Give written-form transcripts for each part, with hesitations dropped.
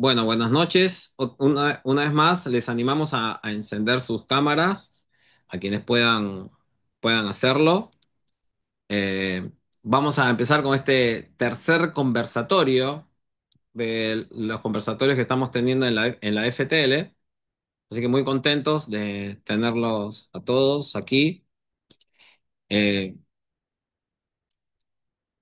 Bueno, buenas noches. Una vez más, les animamos a encender sus cámaras, a quienes puedan hacerlo. Vamos a empezar con este tercer conversatorio de los conversatorios que estamos teniendo en la FTL. Así que muy contentos de tenerlos a todos aquí. Eh,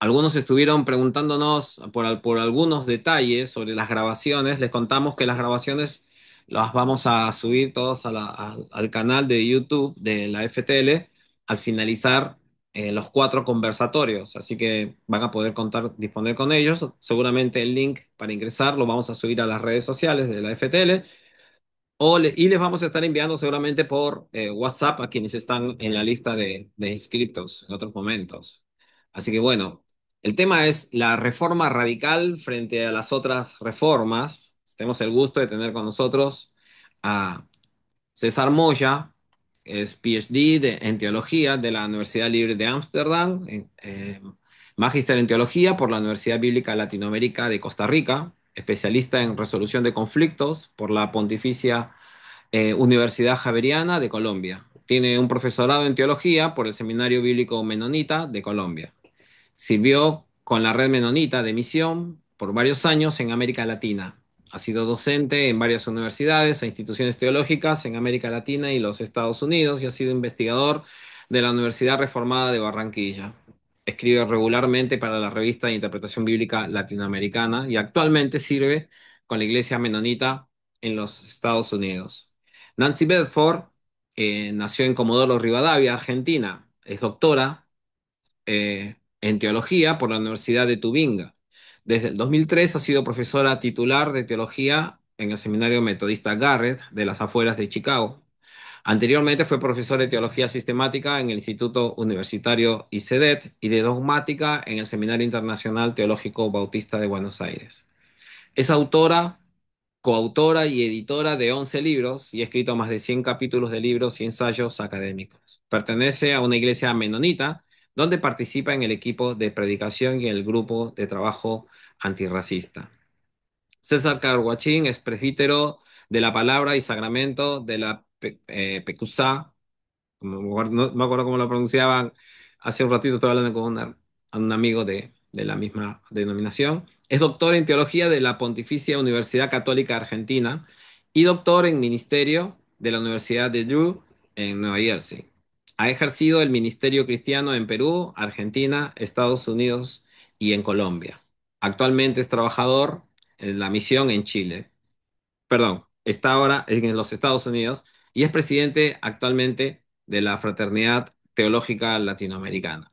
Algunos estuvieron preguntándonos por algunos detalles sobre las grabaciones. Les contamos que las grabaciones las vamos a subir todos al canal de YouTube de la FTL al finalizar los cuatro conversatorios. Así que van a poder disponer con ellos. Seguramente el link para ingresar lo vamos a subir a las redes sociales de la FTL. Y les vamos a estar enviando seguramente por WhatsApp a quienes están en la lista de inscritos en otros momentos. Así que bueno, el tema es la reforma radical frente a las otras reformas. Tenemos el gusto de tener con nosotros a César Moya, es PhD en teología de la Universidad Libre de Ámsterdam, magíster en teología por la Universidad Bíblica Latinoamérica de Costa Rica, especialista en resolución de conflictos por la Pontificia Universidad Javeriana de Colombia. Tiene un profesorado en teología por el Seminario Bíblico Menonita de Colombia. Sirvió con la Red Menonita de Misión por varios años en América Latina. Ha sido docente en varias universidades e instituciones teológicas en América Latina y los Estados Unidos y ha sido investigador de la Universidad Reformada de Barranquilla. Escribe regularmente para la revista de Interpretación Bíblica Latinoamericana y actualmente sirve con la Iglesia Menonita en los Estados Unidos. Nancy Bedford nació en Comodoro Rivadavia, Argentina. Es doctora en teología por la Universidad de Tubinga. Desde el 2003 ha sido profesora titular de teología en el Seminario Metodista Garrett de las afueras de Chicago. Anteriormente fue profesor de teología sistemática en el Instituto Universitario ICEDET y de dogmática en el Seminario Internacional Teológico Bautista de Buenos Aires. Es autora, coautora y editora de 11 libros y ha escrito más de 100 capítulos de libros y ensayos académicos. Pertenece a una iglesia menonita donde participa en el equipo de predicación y el grupo de trabajo antirracista. César Carguachín es presbítero de la Palabra y Sacramento de la PECUSA, no me acuerdo cómo lo pronunciaban. Hace un ratito estaba hablando con un amigo de la misma denominación. Es doctor en teología de la Pontificia Universidad Católica Argentina y doctor en ministerio de la Universidad de Drew en Nueva Jersey. Ha ejercido el ministerio cristiano en Perú, Argentina, Estados Unidos y en Colombia. Actualmente es trabajador en la misión en Chile. Perdón, está ahora en los Estados Unidos y es presidente actualmente de la Fraternidad Teológica Latinoamericana.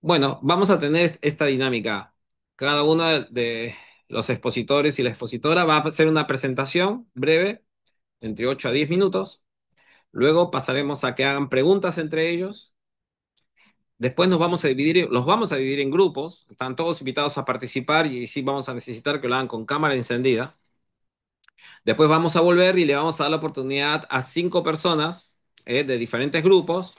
Bueno, vamos a tener esta dinámica. Cada uno de los expositores y la expositora va a hacer una presentación breve, entre 8 a 10 minutos. Luego pasaremos a que hagan preguntas entre ellos. Después los vamos a dividir en grupos. Están todos invitados a participar y sí vamos a necesitar que lo hagan con cámara encendida. Después vamos a volver y le vamos a dar la oportunidad a 5 personas de diferentes grupos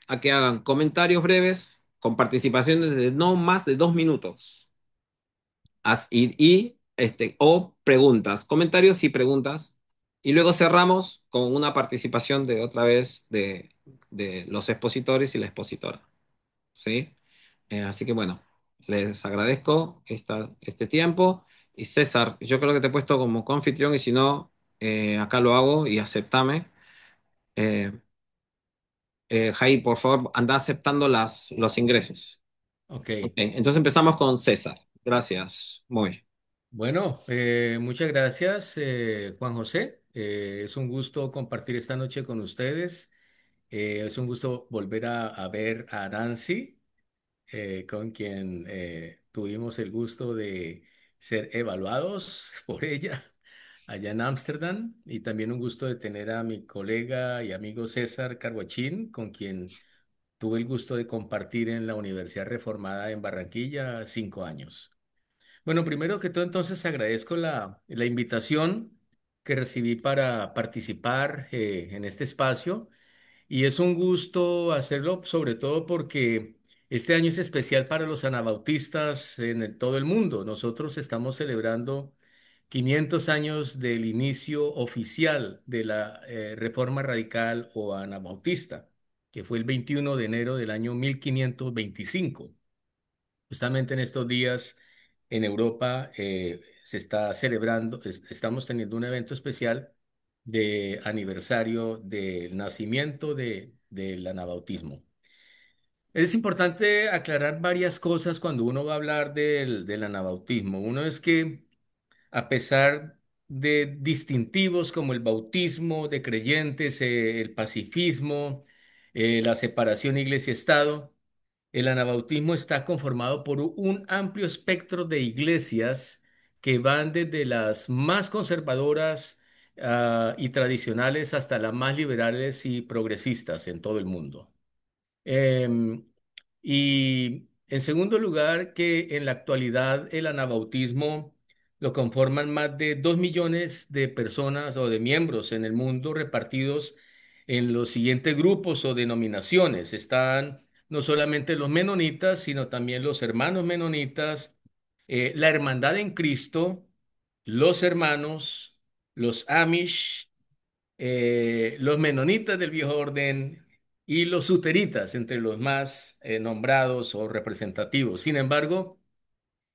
a que hagan comentarios breves con participaciones de no más de 2 minutos. O preguntas, comentarios y preguntas. Y luego cerramos con una participación de otra vez de los expositores y la expositora. ¿Sí? Así que bueno, les agradezco este tiempo. Y César, yo creo que te he puesto como confitrión y si no, acá lo hago y aceptame. Eh, Jair, por favor, anda aceptando los ingresos. Ok, Ok, entonces empezamos con César. Gracias. Muy. bueno, muchas gracias, Juan José. Es un gusto compartir esta noche con ustedes. Es un gusto volver a ver a Nancy, con quien tuvimos el gusto de ser evaluados por ella allá en Ámsterdam. Y también un gusto de tener a mi colega y amigo César Carguachín, con quien tuve el gusto de compartir en la Universidad Reformada en Barranquilla 5 años. Bueno, primero que todo, entonces agradezco la invitación que recibí para participar en este espacio y es un gusto hacerlo, sobre todo porque este año es especial para los anabautistas en todo el mundo. Nosotros estamos celebrando 500 años del inicio oficial de la Reforma Radical o Anabautista, que fue el 21 de enero del año 1525. Justamente en estos días en Europa se está celebrando, estamos teniendo un evento especial de aniversario del nacimiento del anabautismo. Es importante aclarar varias cosas cuando uno va a hablar del anabautismo. Uno es que a pesar de distintivos como el bautismo de creyentes, el pacifismo, la separación iglesia-estado, el anabautismo está conformado por un amplio espectro de iglesias que van desde las más conservadoras, y tradicionales hasta las más liberales y progresistas en todo el mundo. Em, y en segundo lugar, que en la actualidad el anabautismo lo conforman más de 2 millones de personas o de miembros en el mundo repartidos en los siguientes grupos o denominaciones. Están no solamente los menonitas, sino también los hermanos menonitas, la hermandad en Cristo, los hermanos, los Amish, los menonitas del viejo orden y los suteritas, entre los más nombrados o representativos. Sin embargo,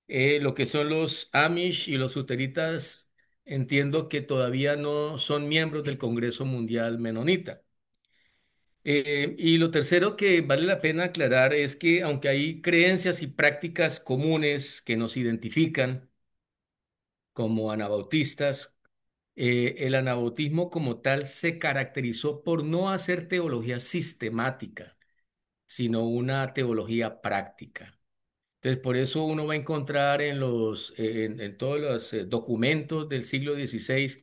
lo que son los Amish y los suteritas, entiendo que todavía no son miembros del Congreso Mundial Menonita. Y lo tercero que vale la pena aclarar es que aunque hay creencias y prácticas comunes que nos identifican como anabautistas, el anabautismo como tal se caracterizó por no hacer teología sistemática, sino una teología práctica. Entonces, por eso uno va a encontrar en todos los documentos del siglo XVI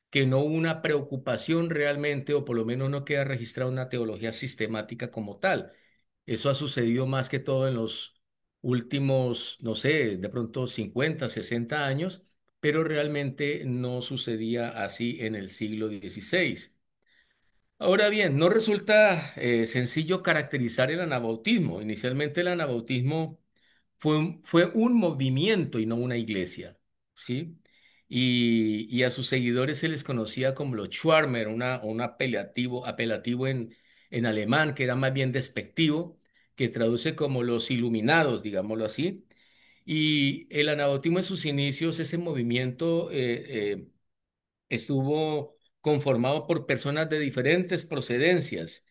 que no hubo una preocupación realmente, o por lo menos no queda registrada una teología sistemática como tal. Eso ha sucedido más que todo en los últimos, no sé, de pronto 50, 60 años, pero realmente no sucedía así en el siglo XVI. Ahora bien, no resulta sencillo caracterizar el anabautismo. Inicialmente el anabautismo fue un movimiento y no una iglesia, ¿sí? Y a sus seguidores se les conocía como los Schwarmer, un apelativo en alemán que era más bien despectivo, que traduce como los iluminados, digámoslo así. Y el anabautismo en sus inicios, ese movimiento estuvo conformado por personas de diferentes procedencias.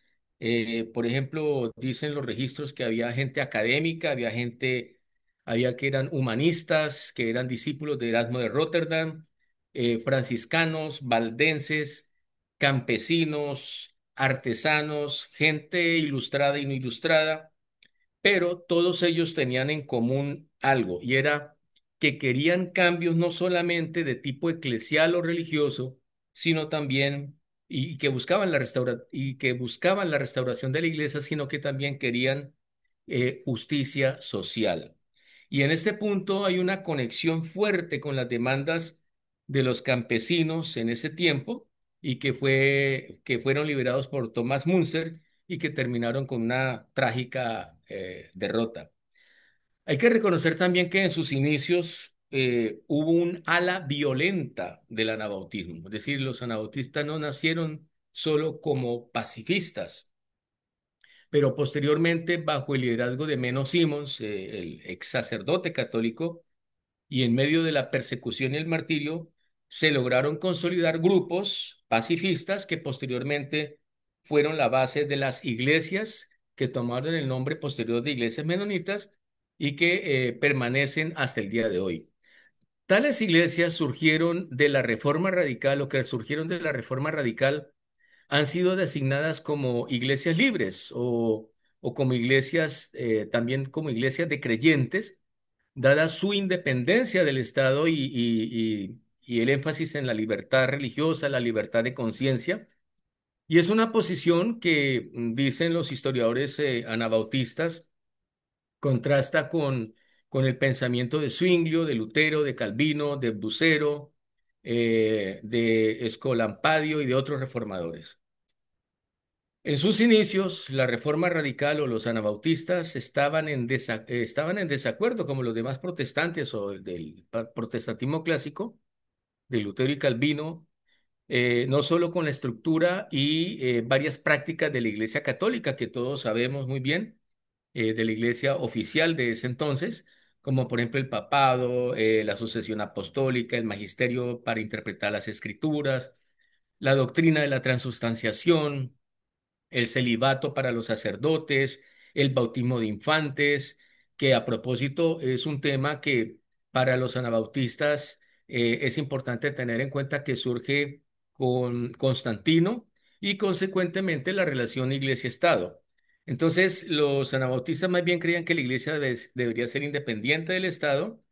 Por ejemplo, dicen los registros que había gente académica, había que eran humanistas, que eran discípulos de Erasmo de Rotterdam, franciscanos, valdenses, campesinos, artesanos, gente ilustrada y no ilustrada, pero todos ellos tenían en común algo, y era que querían cambios no solamente de tipo eclesial o religioso, sino también, y que buscaban la restauración de la iglesia, sino que también querían justicia social. Y en este punto hay una conexión fuerte con las demandas de los campesinos en ese tiempo, y que fueron liberados por Thomas Munzer y que terminaron con una trágica derrota. Hay que reconocer también que en sus inicios hubo un ala violenta del anabautismo, es decir, los anabautistas no nacieron solo como pacifistas, pero posteriormente, bajo el liderazgo de Menno Simons, el ex sacerdote católico, y en medio de la persecución y el martirio, se lograron consolidar grupos pacifistas que posteriormente fueron la base de las iglesias que tomaron el nombre posterior de iglesias menonitas y que permanecen hasta el día de hoy. Tales iglesias surgieron de la Reforma Radical, o que surgieron de la Reforma Radical, han sido designadas como iglesias libres o como iglesias, también como iglesias de creyentes, dada su independencia del Estado y el énfasis en la libertad religiosa, la libertad de conciencia. Y es una posición que, dicen los historiadores anabautistas, contrasta con el pensamiento de Zwinglio, de Lutero, de Calvino, de Bucero, de Escolampadio y de otros reformadores. En sus inicios, la Reforma Radical o los anabautistas estaban en desacuerdo, como los demás protestantes o del protestantismo clásico, de Lutero y Calvino, no solo con la estructura y varias prácticas de la Iglesia Católica, que todos sabemos muy bien, de la Iglesia oficial de ese entonces, como por ejemplo el papado, la sucesión apostólica, el magisterio para interpretar las escrituras, la doctrina de la transubstanciación, el celibato para los sacerdotes, el bautismo de infantes, que a propósito es un tema que para los anabautistas es importante tener en cuenta que surge con Constantino y consecuentemente la relación iglesia-estado. Entonces, los anabautistas más bien creían que la iglesia debería ser independiente del Estado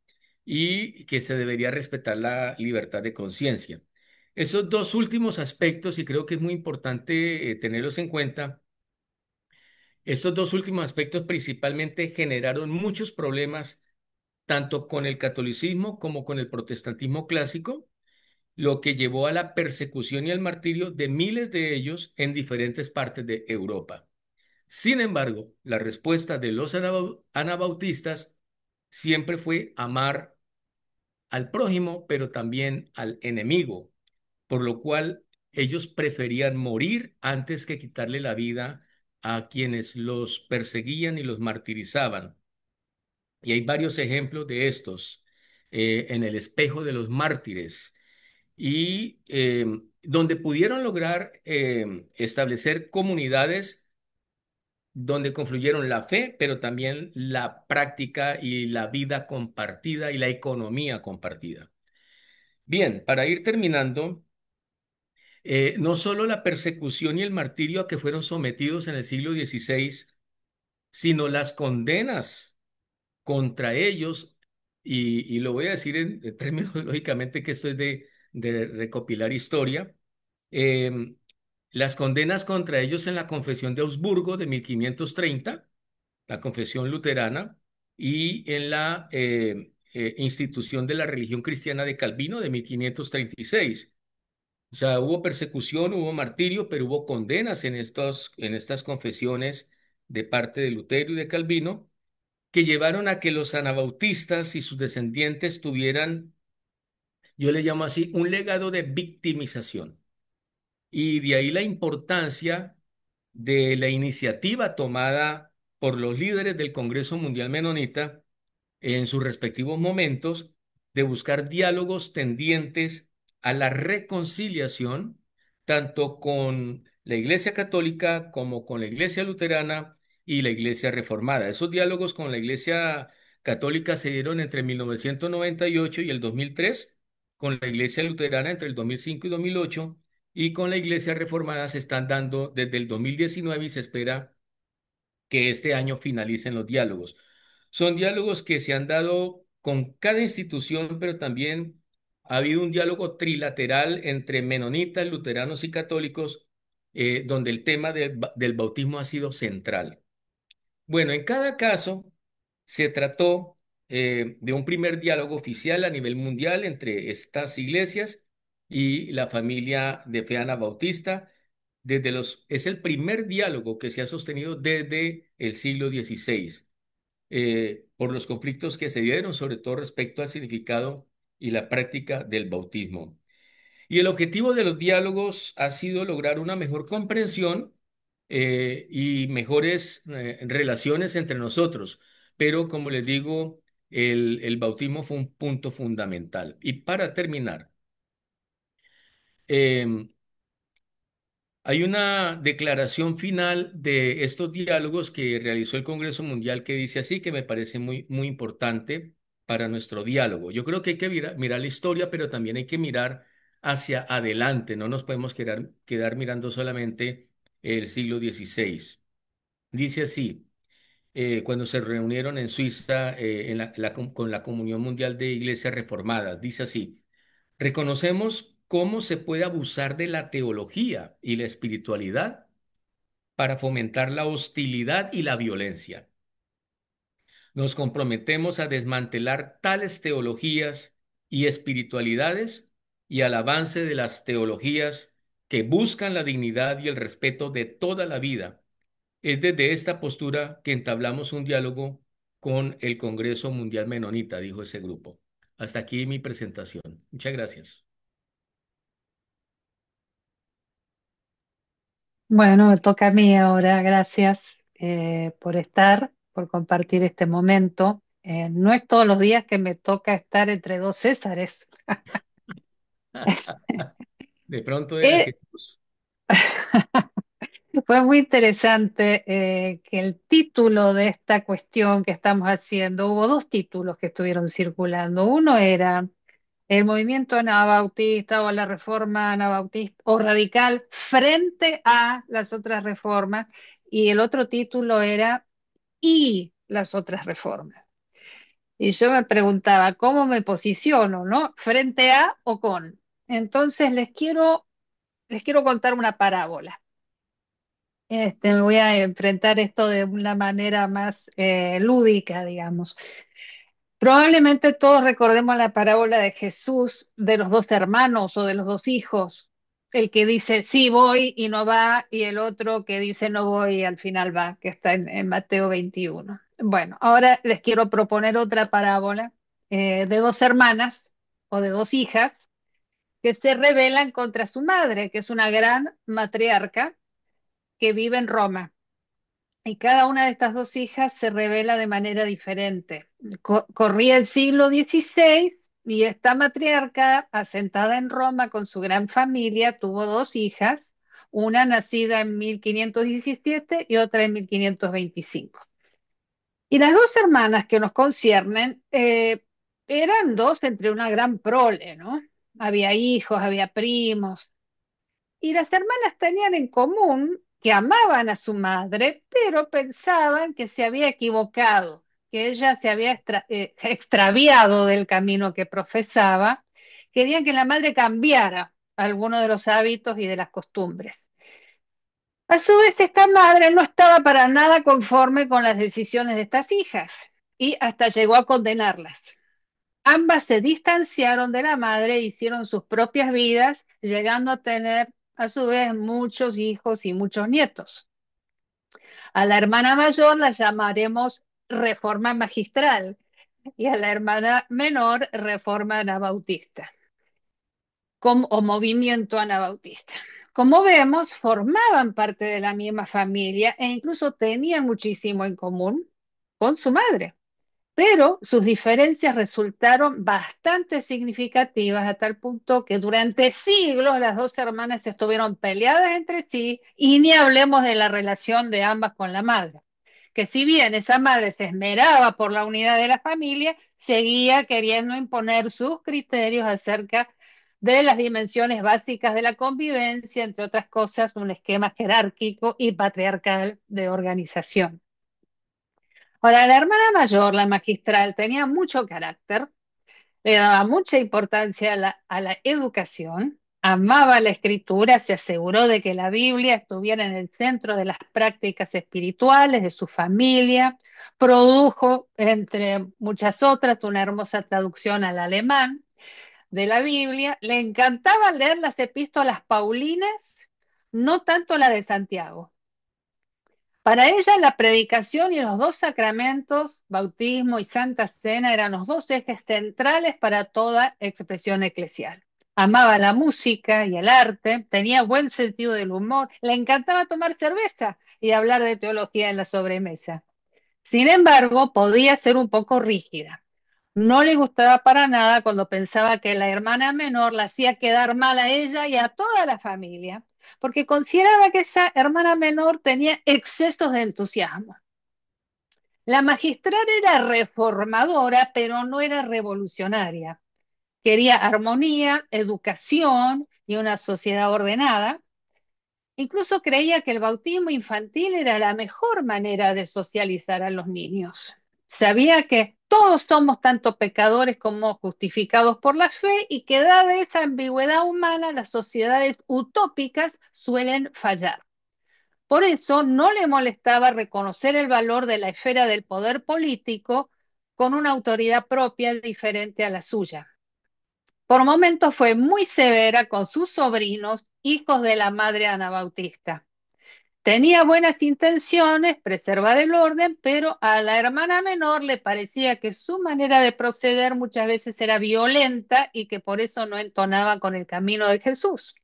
y que se debería respetar la libertad de conciencia. Esos dos últimos aspectos, y creo que es muy importante tenerlos en cuenta, estos dos últimos aspectos principalmente generaron muchos problemas tanto con el catolicismo como con el protestantismo clásico, lo que llevó a la persecución y al martirio de miles de ellos en diferentes partes de Europa. Sin embargo, la respuesta de los anabautistas siempre fue amar al prójimo, pero también al enemigo, por lo cual ellos preferían morir antes que quitarle la vida a quienes los perseguían y los martirizaban. Y hay varios ejemplos de estos en el espejo de los mártires y donde pudieron lograr establecer comunidades donde confluyeron la fe, pero también la práctica y la vida compartida y la economía compartida. Bien, para ir terminando, no solo la persecución y el martirio a que fueron sometidos en el siglo XVI, sino las condenas contra ellos, y lo voy a decir en términos, lógicamente, que esto es de recopilar historia, eh, las condenas contra ellos en la Confesión de Augsburgo de 1530, la Confesión Luterana, y en la institución de la religión cristiana de Calvino de 1536. O sea, hubo persecución, hubo martirio, pero hubo condenas en estas confesiones de parte de Lutero y de Calvino, que llevaron a que los anabautistas y sus descendientes tuvieran, yo le llamo así, un legado de victimización. Y de ahí la importancia de la iniciativa tomada por los líderes del Congreso Mundial Menonita en sus respectivos momentos de buscar diálogos tendientes a la reconciliación, tanto con la Iglesia Católica como con la Iglesia Luterana y la Iglesia Reformada. Esos diálogos con la Iglesia Católica se dieron entre 1998 y el 2003, con la Iglesia Luterana entre el 2005 y 2008, y con la Iglesia Reformada se están dando desde el 2019 y se espera que este año finalicen los diálogos. Son diálogos que se han dado con cada institución, pero también ha habido un diálogo trilateral entre menonitas, luteranos y católicos, donde el tema del bautismo ha sido central. Bueno, en cada caso se trató de un primer diálogo oficial a nivel mundial entre estas iglesias y la familia de fe anabautista. Es el primer diálogo que se ha sostenido desde el siglo XVI, por los conflictos que se dieron, sobre todo respecto al significado y la práctica del bautismo. Y el objetivo de los diálogos ha sido lograr una mejor comprensión y mejores relaciones entre nosotros. Pero como les digo, el bautismo fue un punto fundamental. Y para terminar, em, hay una declaración final de estos diálogos que realizó el Congreso Mundial que dice así, que me parece muy, muy importante para nuestro diálogo. Yo creo que hay que mirar la historia, pero también hay que mirar hacia adelante. No nos podemos quedar mirando solamente el siglo XVI. Dice así, cuando se reunieron en Suiza con la Comunión Mundial de Iglesias Reformadas, dice así. Reconocemos cómo se puede abusar de la teología y la espiritualidad para fomentar la hostilidad y la violencia. Nos comprometemos a desmantelar tales teologías y espiritualidades y al avance de las teologías que buscan la dignidad y el respeto de toda la vida. Es desde esta postura que entablamos un diálogo con el Congreso Mundial Menonita, dijo ese grupo. Hasta aquí mi presentación. Muchas gracias. Bueno, me toca a mí ahora. Gracias por estar, por compartir este momento. No es todos los días que me toca estar entre dos Césares. De pronto era Eh, Jesús. Fue muy interesante que el título de esta cuestión que estamos haciendo, hubo dos títulos que estuvieron circulando. Uno era el movimiento anabautista o la reforma anabautista o radical frente a las otras reformas, y el otro título era y las otras reformas. Y yo me preguntaba, ¿cómo me posiciono, no? ¿Frente a o con? Entonces les quiero contar una parábola. Me voy a enfrentar esto de una manera más lúdica, digamos. Probablemente todos recordemos la parábola de Jesús de los dos hermanos o de los dos hijos. El que dice sí voy y no va, y el otro que dice no voy y al final va, que está en Mateo 21. Bueno, ahora les quiero proponer otra parábola de dos hermanas o de dos hijas que se rebelan contra su madre, que es una gran matriarca que vive en Roma. Y cada una de estas dos hijas se revela de manera diferente. Corría el siglo XVI y esta matriarca, asentada en Roma con su gran familia, tuvo dos hijas, una nacida en 1517 y otra en 1525. Y las dos hermanas que nos conciernen eran dos entre una gran prole, ¿no? Había hijos, había primos, y las hermanas tenían en común que amaban a su madre, pero pensaban que se había equivocado, que ella se había extraviado del camino que profesaba. Querían que la madre cambiara algunos de los hábitos y de las costumbres. A su vez, esta madre no estaba para nada conforme con las decisiones de estas hijas y hasta llegó a condenarlas. Ambas se distanciaron de la madre e hicieron sus propias vidas, llegando a tener a su vez muchos hijos y muchos nietos. A la hermana mayor la llamaremos reforma magistral y a la hermana menor reforma anabautista o movimiento anabautista. Como vemos, formaban parte de la misma familia e incluso tenían muchísimo en común con su madre. Pero sus diferencias resultaron bastante significativas a tal punto que durante siglos las dos hermanas estuvieron peleadas entre sí, y ni hablemos de la relación de ambas con la madre, que si bien esa madre se esmeraba por la unidad de la familia, seguía queriendo imponer sus criterios acerca de las dimensiones básicas de la convivencia, entre otras cosas, un esquema jerárquico y patriarcal de organización. Ahora, la hermana mayor, la magistral, tenía mucho carácter, le daba mucha importancia a la educación, amaba la escritura, se aseguró de que la Biblia estuviera en el centro de las prácticas espirituales de su familia, produjo, entre muchas otras, una hermosa traducción al alemán de la Biblia, le encantaba leer las epístolas paulinas, no tanto la de Santiago. Para ella, la predicación y los dos sacramentos, bautismo y santa cena, eran los dos ejes centrales para toda expresión eclesial. Amaba la música y el arte, tenía buen sentido del humor, le encantaba tomar cerveza y hablar de teología en la sobremesa. Sin embargo, podía ser un poco rígida. No le gustaba para nada cuando pensaba que la hermana menor la hacía quedar mal a ella y a toda la familia, porque consideraba que esa hermana menor tenía excesos de entusiasmo. La magistral era reformadora, pero no era revolucionaria. Quería armonía, educación y una sociedad ordenada. Incluso creía que el bautismo infantil era la mejor manera de socializar a los niños. Sabía que todos somos tanto pecadores como justificados por la fe, y que dada esa ambigüedad humana, las sociedades utópicas suelen fallar. Por eso no le molestaba reconocer el valor de la esfera del poder político con una autoridad propia diferente a la suya. Por momentos fue muy severa con sus sobrinos, hijos de la madre anabautista. Tenía buenas intenciones, preservar el orden, pero a la hermana menor le parecía que su manera de proceder muchas veces era violenta y que por eso no entonaba con el camino de Jesús.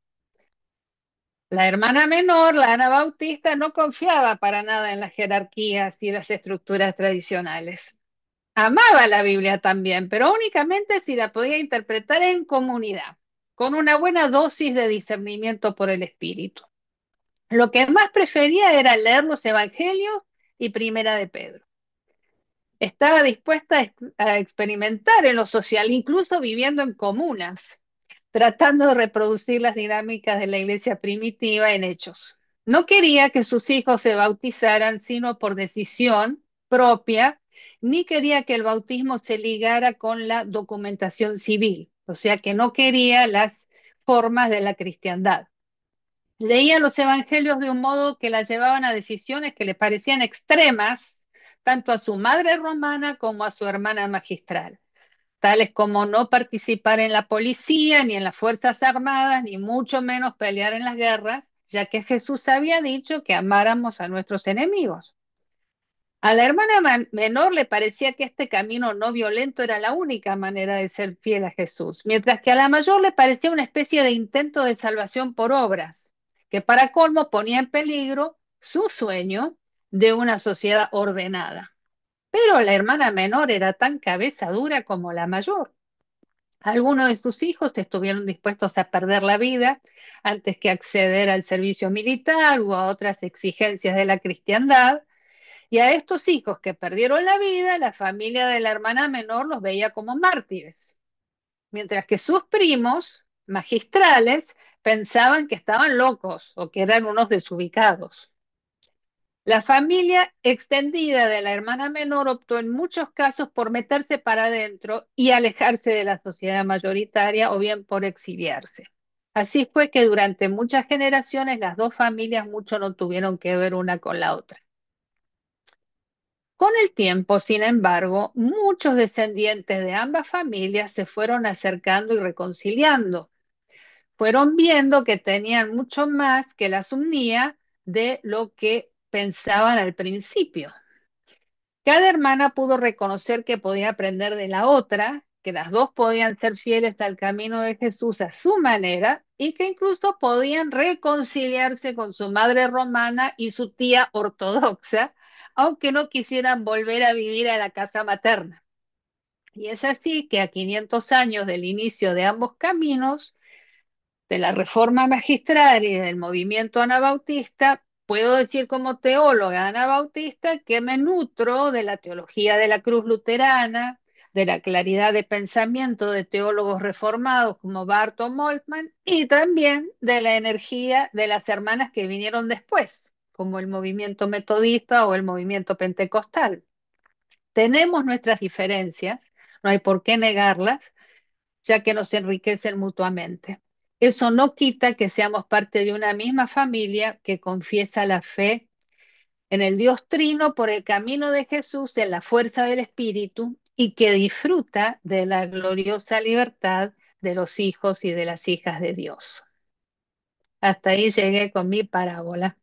La hermana menor, la Ana Bautista, no confiaba para nada en las jerarquías y las estructuras tradicionales. Amaba la Biblia también, pero únicamente si la podía interpretar en comunidad, con una buena dosis de discernimiento por el Espíritu. Lo que más prefería era leer los Evangelios y Primera de Pedro. Estaba dispuesta a experimentar en lo social, incluso viviendo en comunas, tratando de reproducir las dinámicas de la iglesia primitiva en hechos. No quería que sus hijos se bautizaran sino por decisión propia, ni quería que el bautismo se ligara con la documentación civil, o sea que no quería las formas de la cristiandad. Leía los evangelios de un modo que la llevaban a decisiones que le parecían extremas, tanto a su madre romana como a su hermana magistral, tales como no participar en la policía, ni en las fuerzas armadas, ni mucho menos pelear en las guerras, ya que Jesús había dicho que amáramos a nuestros enemigos. A la hermana menor le parecía que este camino no violento era la única manera de ser fiel a Jesús, mientras que a la mayor le parecía una especie de intento de salvación por obras, que para colmo ponía en peligro su sueño de una sociedad ordenada. Pero la hermana menor era tan cabeza dura como la mayor. Algunos de sus hijos estuvieron dispuestos a perder la vida antes que acceder al servicio militar o a otras exigencias de la cristiandad, y a estos hijos que perdieron la vida, la familia de la hermana menor los veía como mártires, mientras que sus primos magistrales pensaban que estaban locos o que eran unos desubicados. La familia extendida de la hermana menor optó en muchos casos por meterse para adentro y alejarse de la sociedad mayoritaria o bien por exiliarse. Así fue que durante muchas generaciones las dos familias mucho no tuvieron que ver una con la otra. Con el tiempo, sin embargo, muchos descendientes de ambas familias se fueron acercando y reconciliando. Fueron viendo que tenían mucho más que las unía de lo que pensaban al principio. Cada hermana pudo reconocer que podía aprender de la otra, que las dos podían ser fieles al camino de Jesús a su manera y que incluso podían reconciliarse con su madre romana y su tía ortodoxa, aunque no quisieran volver a vivir a la casa materna. Y es así que a 500 años del inicio de ambos caminos, de la reforma magistral y del movimiento anabautista, puedo decir como teóloga anabautista que me nutro de la teología de la cruz luterana, de la claridad de pensamiento de teólogos reformados como Barton Moltmann y también de la energía de las hermanas que vinieron después, como el movimiento metodista o el movimiento pentecostal. Tenemos nuestras diferencias, no hay por qué negarlas, ya que nos enriquecen mutuamente. Eso no quita que seamos parte de una misma familia que confiesa la fe en el Dios Trino por el camino de Jesús, en la fuerza del Espíritu y que disfruta de la gloriosa libertad de los hijos y de las hijas de Dios. Hasta ahí llegué con mi parábola.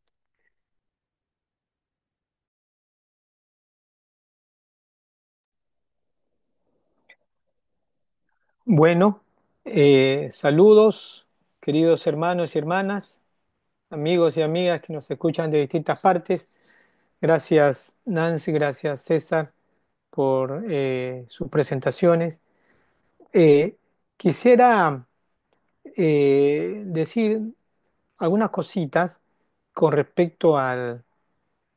Bueno, saludos, queridos hermanos y hermanas, amigos y amigas que nos escuchan de distintas partes. Gracias Nancy, gracias César por sus presentaciones. Eh, Quisiera decir algunas cositas con respecto a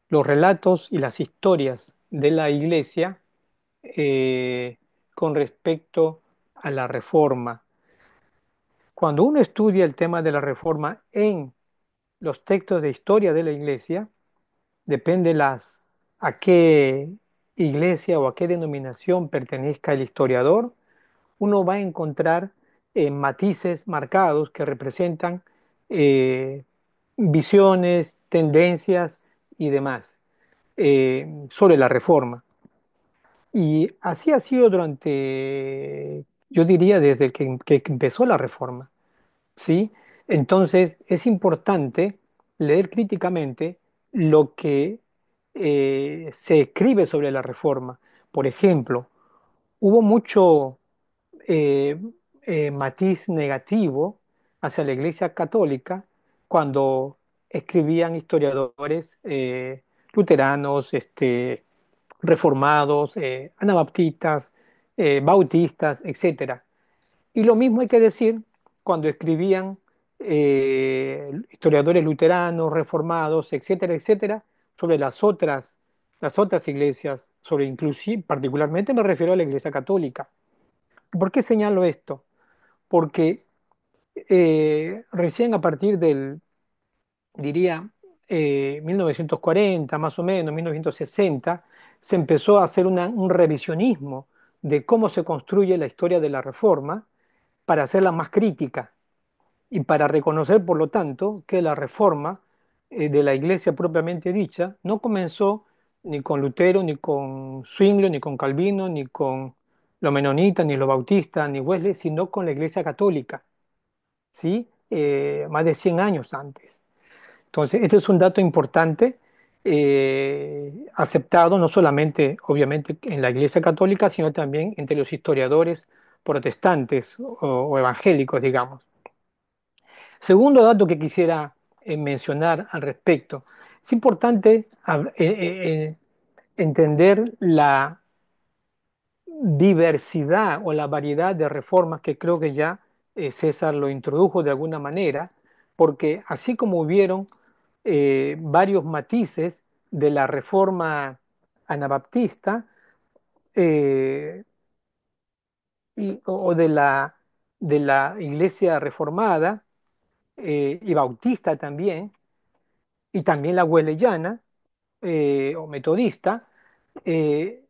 los relatos y las historias de la iglesia con respecto a la reforma. Cuando uno estudia el tema de la reforma en los textos de historia de la iglesia, depende a qué iglesia o a qué denominación pertenezca el historiador, uno va a encontrar matices marcados que representan eh, visiones, tendencias y demás sobre la reforma. Y así ha sido durante, yo diría, desde que empezó la reforma. ¿Sí? Entonces es importante leer críticamente lo que se escribe sobre la reforma. Por ejemplo, hubo mucho eh, matiz negativo hacia la Iglesia Católica cuando escribían historiadores luteranos, reformados, anabaptistas, bautistas, etcétera. Y lo mismo hay que decir cuando escribían historiadores luteranos, reformados, etcétera, etcétera, sobre las otras iglesias, sobre inclusive, particularmente me refiero a la Iglesia Católica. ¿Por qué señalo esto? Porque recién a partir del, diría, 1940, más o menos, 1960, se empezó a hacer un revisionismo de cómo se construye la historia de la Reforma para hacerla más crítica y para reconocer, por lo tanto, que la reforma de la iglesia propiamente dicha no comenzó ni con Lutero, ni con Zwinglio, ni con Calvino, ni con los menonitas, ni los bautistas, ni Wesley, sino con la iglesia católica, ¿sí? Más de 100 años antes. Entonces, este es un dato importante, aceptado no solamente, obviamente, en la iglesia católica, sino también entre los historiadores protestantes o evangélicos, digamos. Segundo dato que quisiera mencionar al respecto. Es importante entender la diversidad o la variedad de reformas que creo que ya César lo introdujo de alguna manera, porque así como hubieron varios matices de la reforma anabaptista eh, o de la iglesia reformada y bautista también, y también la wesleyana o metodista, eh,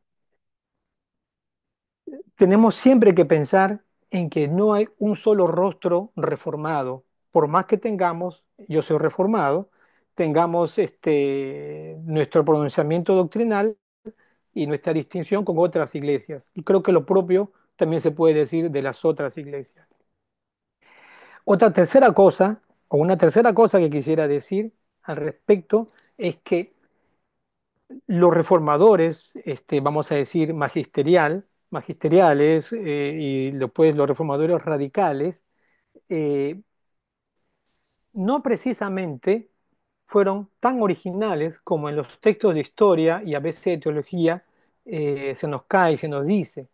tenemos siempre que pensar en que no hay un solo rostro reformado. Por más que tengamos, yo soy reformado, tengamos nuestro pronunciamiento doctrinal y nuestra distinción con otras iglesias. Y creo que lo propio también se puede decir de las otras iglesias. Otra tercera cosa, o una tercera cosa que quisiera decir al respecto, es que los reformadores, vamos a decir, magisteriales y después los reformadores radicales, eh, no precisamente fueron tan originales como en los textos de historia y a veces de teología se nos cae, se nos dice.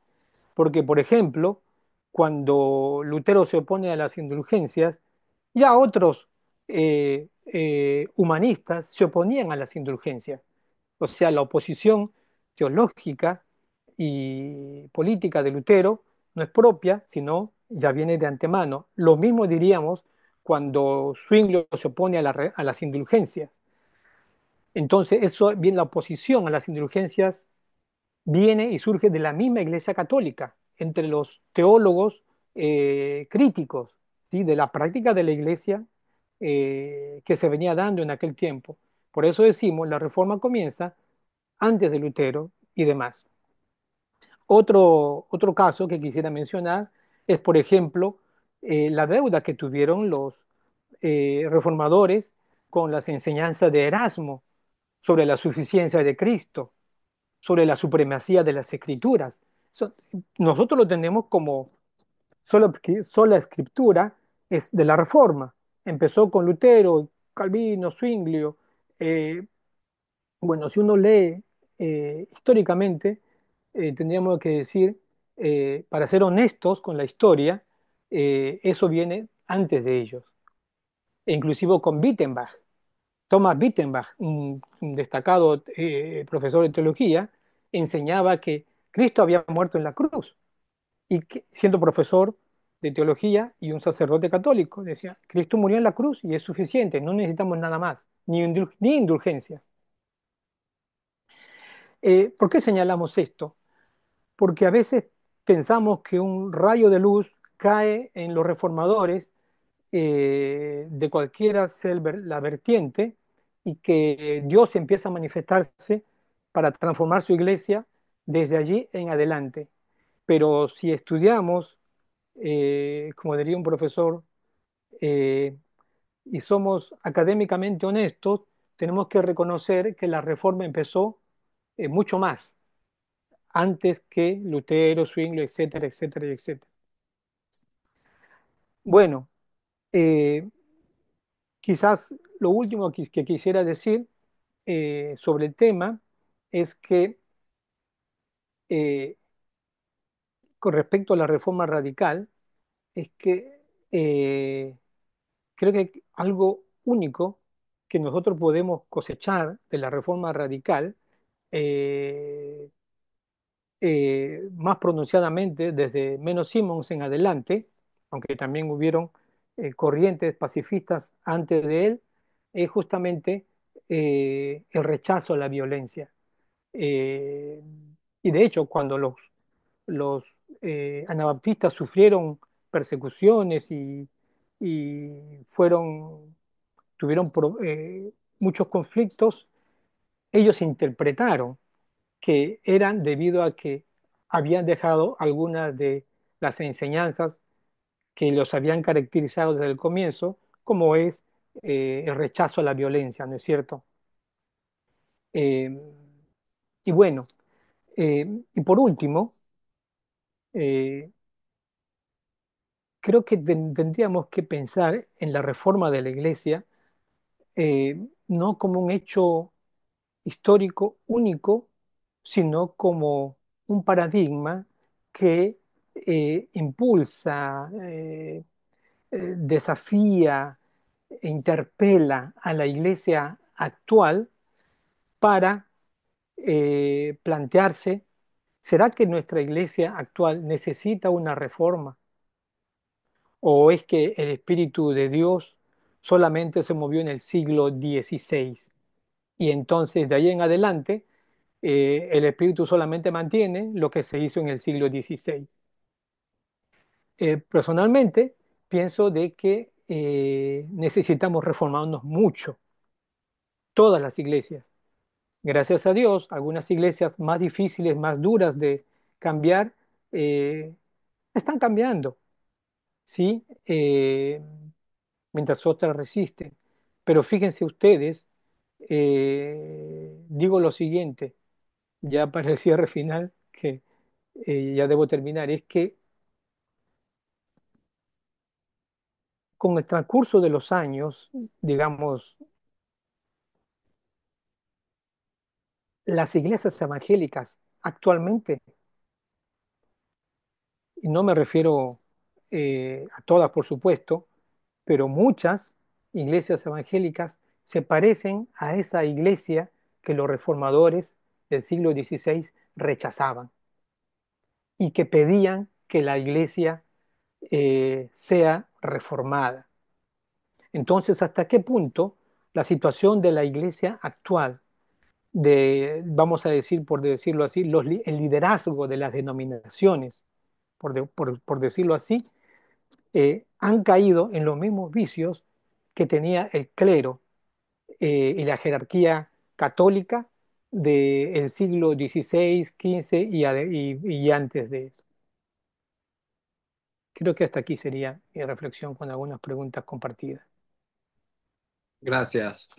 Porque, por ejemplo, cuando Lutero se opone a las indulgencias, ya otros humanistas se oponían a las indulgencias. O sea, la oposición teológica y política de Lutero no es propia, sino ya viene de antemano. Lo mismo diríamos cuando Zwinglio se opone a las indulgencias. Entonces, eso bien, la oposición a las indulgencias viene y surge de la misma Iglesia Católica, entre los teólogos críticos, ¿sí? De la práctica de la Iglesia que se venía dando en aquel tiempo. Por eso decimos, la reforma comienza antes de Lutero y demás. Otro caso que quisiera mencionar es, por ejemplo, la deuda que tuvieron los reformadores con las enseñanzas de Erasmo sobre la suficiencia de Cristo, sobre la supremacía de las escrituras. So- Nosotros lo tenemos como sola escritura es de la Reforma. Empezó con Lutero, Calvino, Zwinglio, eh, bueno, si uno lee históricamente, tendríamos que decir, para ser honestos con la historia, eso viene antes de ellos, e inclusive con Wittenbach. Thomas Wittenbach, un destacado profesor de teología, enseñaba que Cristo había muerto en la cruz y que, siendo profesor de teología y un sacerdote católico, decía, Cristo murió en la cruz y es suficiente, no necesitamos nada más, ni indulgencias. ¿Por qué señalamos esto? Porque a veces pensamos que un rayo de luz cae en los reformadores de cualquiera sea la vertiente y que Dios empieza a manifestarse para transformar su iglesia desde allí en adelante. Pero si estudiamos, como diría un profesor, eh, y somos académicamente honestos, tenemos que reconocer que la reforma empezó mucho más antes que Lutero, Zwinglio, etcétera, etcétera, etcétera. Bueno, eh, quizás lo último que quisiera decir sobre el tema es que eh, con respecto a la reforma radical, es que creo que algo único que nosotros podemos cosechar de la reforma radical, eh, más pronunciadamente desde Menos Simons en adelante, aunque también hubieron corrientes pacifistas antes de él, es justamente el rechazo a la violencia. Eh, y de hecho, cuando los anabaptistas sufrieron persecuciones y tuvieron muchos conflictos, ellos interpretaron que eran debido a que habían dejado algunas de las enseñanzas que los habían caracterizado desde el comienzo, como es el rechazo a la violencia, ¿no es cierto? Eh, y bueno, y por último, eh, creo que tendríamos que pensar en la reforma de la Iglesia no como un hecho histórico único, sino como un paradigma que impulsa, desafía e interpela a la Iglesia actual para plantearse, ¿será que nuestra Iglesia actual necesita una reforma? ¿O es que el Espíritu de Dios solamente se movió en el siglo XVI? Y entonces de ahí en adelante el Espíritu solamente mantiene lo que se hizo en el siglo XVI. Personalmente, pienso de que necesitamos reformarnos mucho, todas las iglesias. Gracias a Dios, algunas iglesias más difíciles, más duras de cambiar, eh, están cambiando, ¿sí? Mientras otras resisten. Pero fíjense ustedes, digo lo siguiente, ya para el cierre final, que ya debo terminar, es que con el transcurso de los años, digamos, las iglesias evangélicas actualmente, y no me refiero a todas, por supuesto, pero muchas iglesias evangélicas se parecen a esa iglesia que los reformadores del siglo XVI rechazaban y que pedían que la iglesia sea reformada. Entonces, ¿hasta qué punto la situación de la iglesia actual, vamos a decir, por decirlo así, el liderazgo de las denominaciones, por decirlo así, han caído en los mismos vicios que tenía el clero y la jerarquía católica del siglo XVI, XV y antes de eso? Creo que hasta aquí sería mi reflexión con algunas preguntas compartidas. Gracias.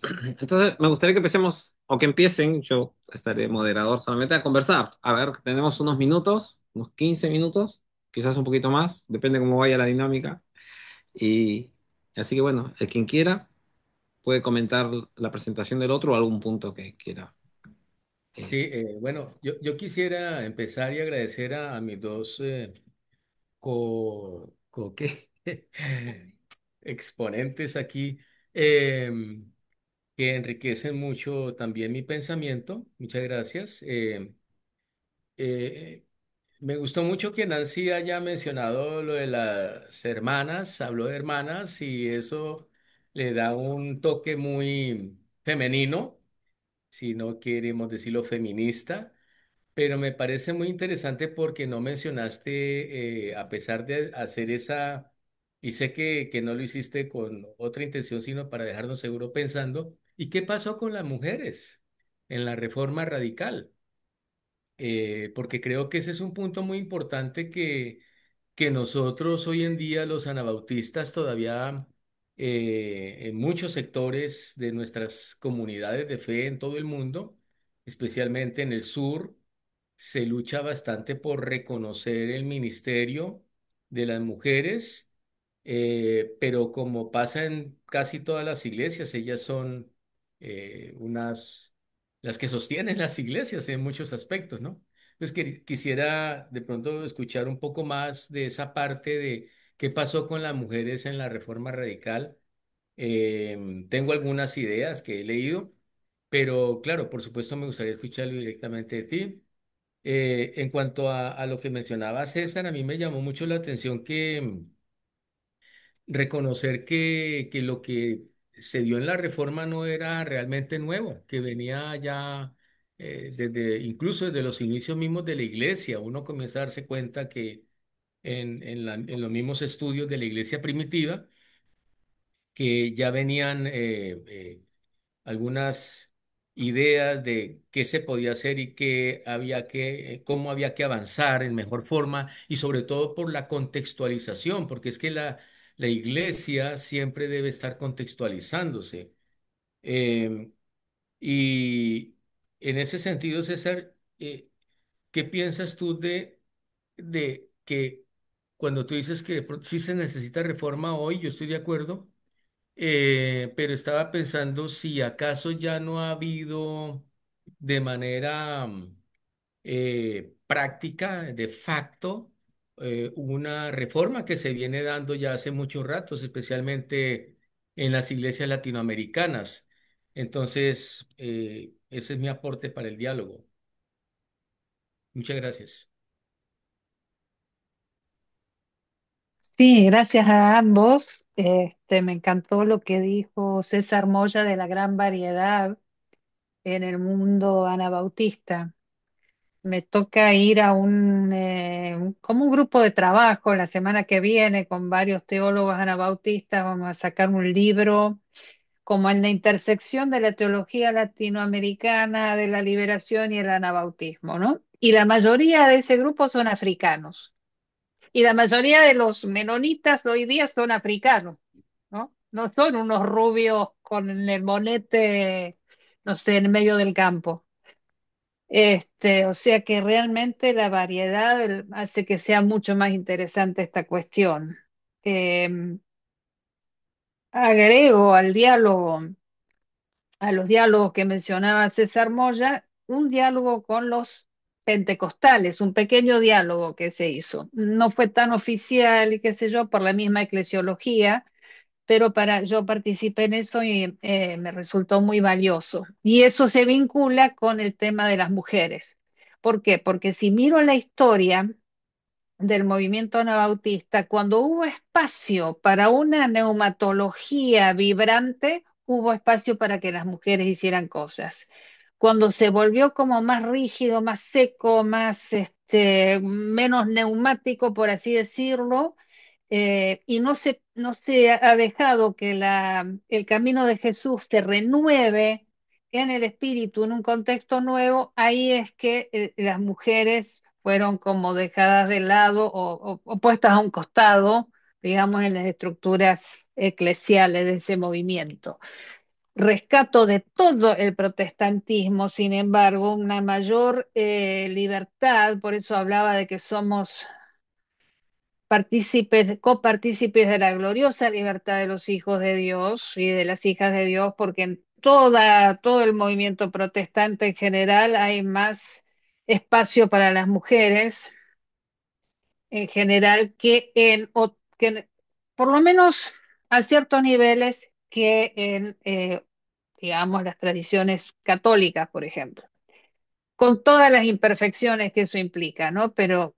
Entonces, me gustaría que empecemos, o que empiecen, yo estaré moderador solamente, a conversar. A ver, tenemos unos minutos, unos 15 minutos, quizás un poquito más, depende cómo vaya la dinámica. Y así que bueno, el quien quiera puede comentar la presentación del otro o algún punto que quiera. Sí, Eh, bueno, yo quisiera empezar y agradecer a mis dos ¿qué? exponentes aquí em, que enriquecen mucho también mi pensamiento. Muchas gracias. Eh, Me gustó mucho que Nancy haya mencionado lo de las hermanas, habló de hermanas y eso le da un toque muy femenino, si no queremos decirlo feminista, pero me parece muy interesante porque no mencionaste, a pesar de hacer esa, y sé que no lo hiciste con otra intención, sino para dejarnos seguro pensando, ¿y qué pasó con las mujeres en la reforma radical? Porque creo que ese es un punto muy importante que nosotros hoy en día, los anabautistas, todavía en muchos sectores de nuestras comunidades de fe en todo el mundo, especialmente en el sur, se lucha bastante por reconocer el ministerio de las mujeres Pero como pasa en casi todas las iglesias, ellas son las que sostienen las iglesias en muchos aspectos, ¿no? Pues quisiera de pronto escuchar un poco más de esa parte de qué pasó con las mujeres en la Reforma Radical. Tengo algunas ideas que he leído, pero claro, por supuesto me gustaría escucharlo directamente de ti. En cuanto a lo que mencionaba César, a mí me llamó mucho la atención que reconocer que lo que se dio en la reforma no era realmente nuevo, que venía ya incluso desde los inicios mismos de la iglesia. Uno comienza a darse cuenta que en los mismos estudios de la iglesia primitiva, que ya venían algunas ideas de qué se podía hacer y cómo había que avanzar en mejor forma y sobre todo por la contextualización, porque es que la iglesia siempre debe estar contextualizándose. Eh, y en ese sentido, César, ¿qué piensas tú de que cuando tú dices que sí se necesita reforma hoy, yo estoy de acuerdo? Pero estaba pensando si acaso ya no ha habido de manera práctica, de facto, una reforma que se viene dando ya hace muchos ratos, especialmente en las iglesias latinoamericanas. Entonces, ese es mi aporte para el diálogo. Muchas gracias. Sí, gracias a ambos. Me encantó lo que dijo César Moya de la gran variedad en el mundo anabautista. Me toca ir a como un grupo de trabajo la semana que viene con varios teólogos anabautistas. Vamos a sacar un libro como en la intersección de la teología latinoamericana, de la liberación y el anabautismo, ¿no? Y la mayoría de ese grupo son africanos. Y la mayoría de los menonitas hoy día son africanos, ¿no? No son unos rubios con el monete, no sé, en medio del campo. O sea que realmente la variedad hace que sea mucho más interesante esta cuestión. Eh, Agrego al diálogo, a los diálogos que mencionaba César Moya, un diálogo con los pentecostales, un pequeño diálogo que se hizo. No fue tan oficial y qué sé yo, por la misma eclesiología, pero yo participé en eso y me resultó muy valioso. Y eso se vincula con el tema de las mujeres. ¿Por qué? Porque si miro la historia del movimiento anabautista, cuando hubo espacio para una neumatología vibrante, hubo espacio para que las mujeres hicieran cosas. Cuando se volvió como más rígido, más seco, más menos neumático, por así decirlo, y no se ha dejado que el camino de Jesús se renueve en el espíritu, en un contexto nuevo, ahí es que las mujeres fueron como dejadas de lado o puestas a un costado, digamos, en las estructuras eclesiales de ese movimiento. Rescato de todo el protestantismo, sin embargo, una mayor libertad, por eso hablaba de que somos partícipes, copartícipes de la gloriosa libertad de los hijos de Dios y de las hijas de Dios, porque en todo el movimiento protestante en general hay más espacio para las mujeres en general por lo menos a ciertos niveles que digamos, las tradiciones católicas, por ejemplo, con todas las imperfecciones que eso implica, ¿no? Pero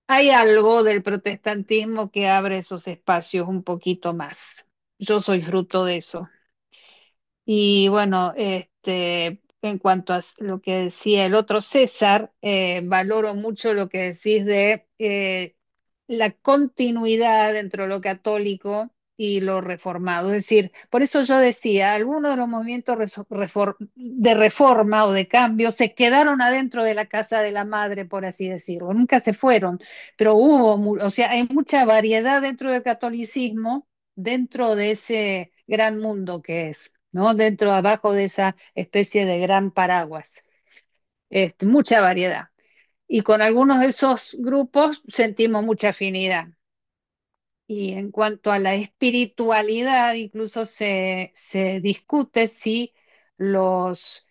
hay algo del protestantismo que abre esos espacios un poquito más. Yo soy fruto de eso. Y bueno, en cuanto a lo que decía el otro César, valoro mucho lo que decís de la continuidad dentro de lo católico y lo reformado. Es decir, por eso yo decía, algunos de los movimientos de reforma o de cambio se quedaron adentro de la casa de la madre, por así decirlo, nunca se fueron, pero o sea, hay mucha variedad dentro del catolicismo, dentro de ese gran mundo que es. ¿No? Dentro, abajo de esa especie de gran paraguas. Mucha variedad. Y con algunos de esos grupos sentimos mucha afinidad. Y en cuanto a la espiritualidad, incluso se discute si los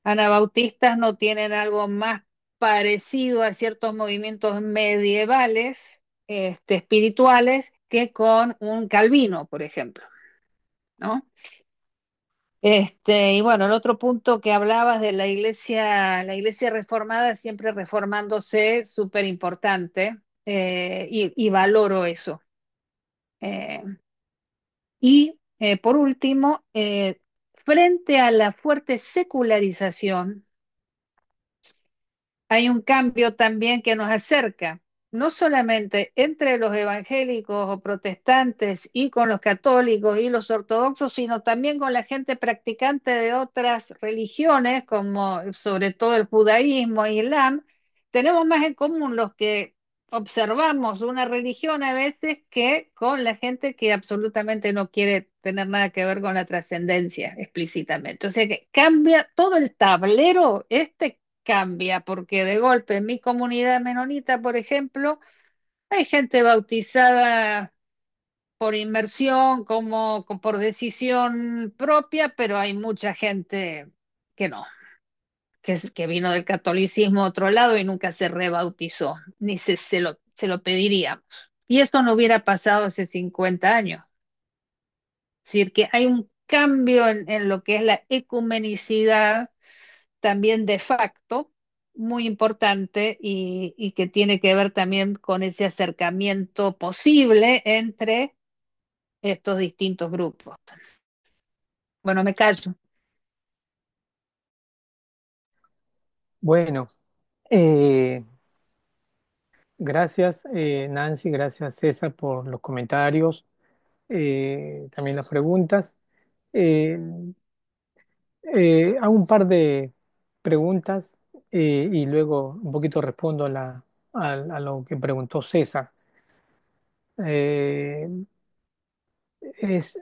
anabautistas no tienen algo más parecido a ciertos movimientos medievales, espirituales, que con un Calvino, por ejemplo, ¿no? Y bueno, el otro punto que hablabas de la iglesia reformada siempre reformándose, súper importante, y valoro eso. Eh, por último, frente a la fuerte secularización, hay un cambio también que nos acerca, no solamente entre los evangélicos o protestantes y con los católicos y los ortodoxos, sino también con la gente practicante de otras religiones, como sobre todo el judaísmo e islam. Tenemos más en común los que observamos una religión a veces que con la gente que absolutamente no quiere tener nada que ver con la trascendencia explícitamente. O sea que cambia todo el tablero, cambia, porque de golpe en mi comunidad menonita, por ejemplo, hay gente bautizada por inmersión, por decisión propia, pero hay mucha gente que no, que vino del catolicismo a otro lado y nunca se rebautizó, ni se lo pediríamos. Y esto no hubiera pasado hace 50 años. Es decir, que hay un cambio en lo que es la ecumenicidad también de facto, muy importante y que tiene que ver también con ese acercamiento posible entre estos distintos grupos. Bueno, me callo. Bueno, gracias Nancy, gracias César por los comentarios, también las preguntas. Eh, Hago un par de preguntas y luego un poquito respondo a lo que preguntó César. Eh, es,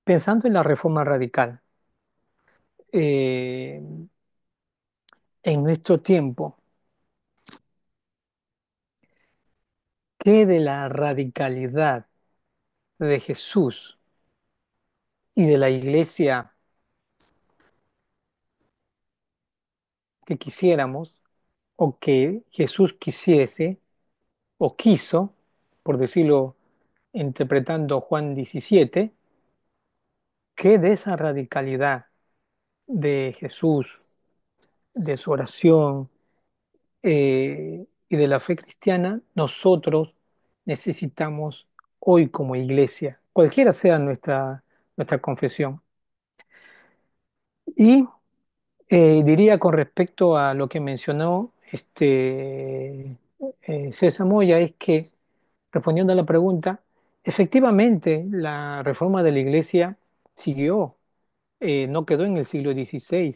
Pensando en la reforma radical, eh, en nuestro tiempo, ¿qué de la radicalidad de Jesús y de la iglesia que quisiéramos o que Jesús quisiese o quiso, por decirlo interpretando Juan 17, qué de esa radicalidad de Jesús, de su oración y de la fe cristiana, nosotros necesitamos hoy como iglesia, cualquiera sea nuestra confesión? Y diría con respecto a lo que mencionó César Moya, es que, respondiendo a la pregunta, efectivamente la reforma de la iglesia siguió, no quedó en el siglo XVI.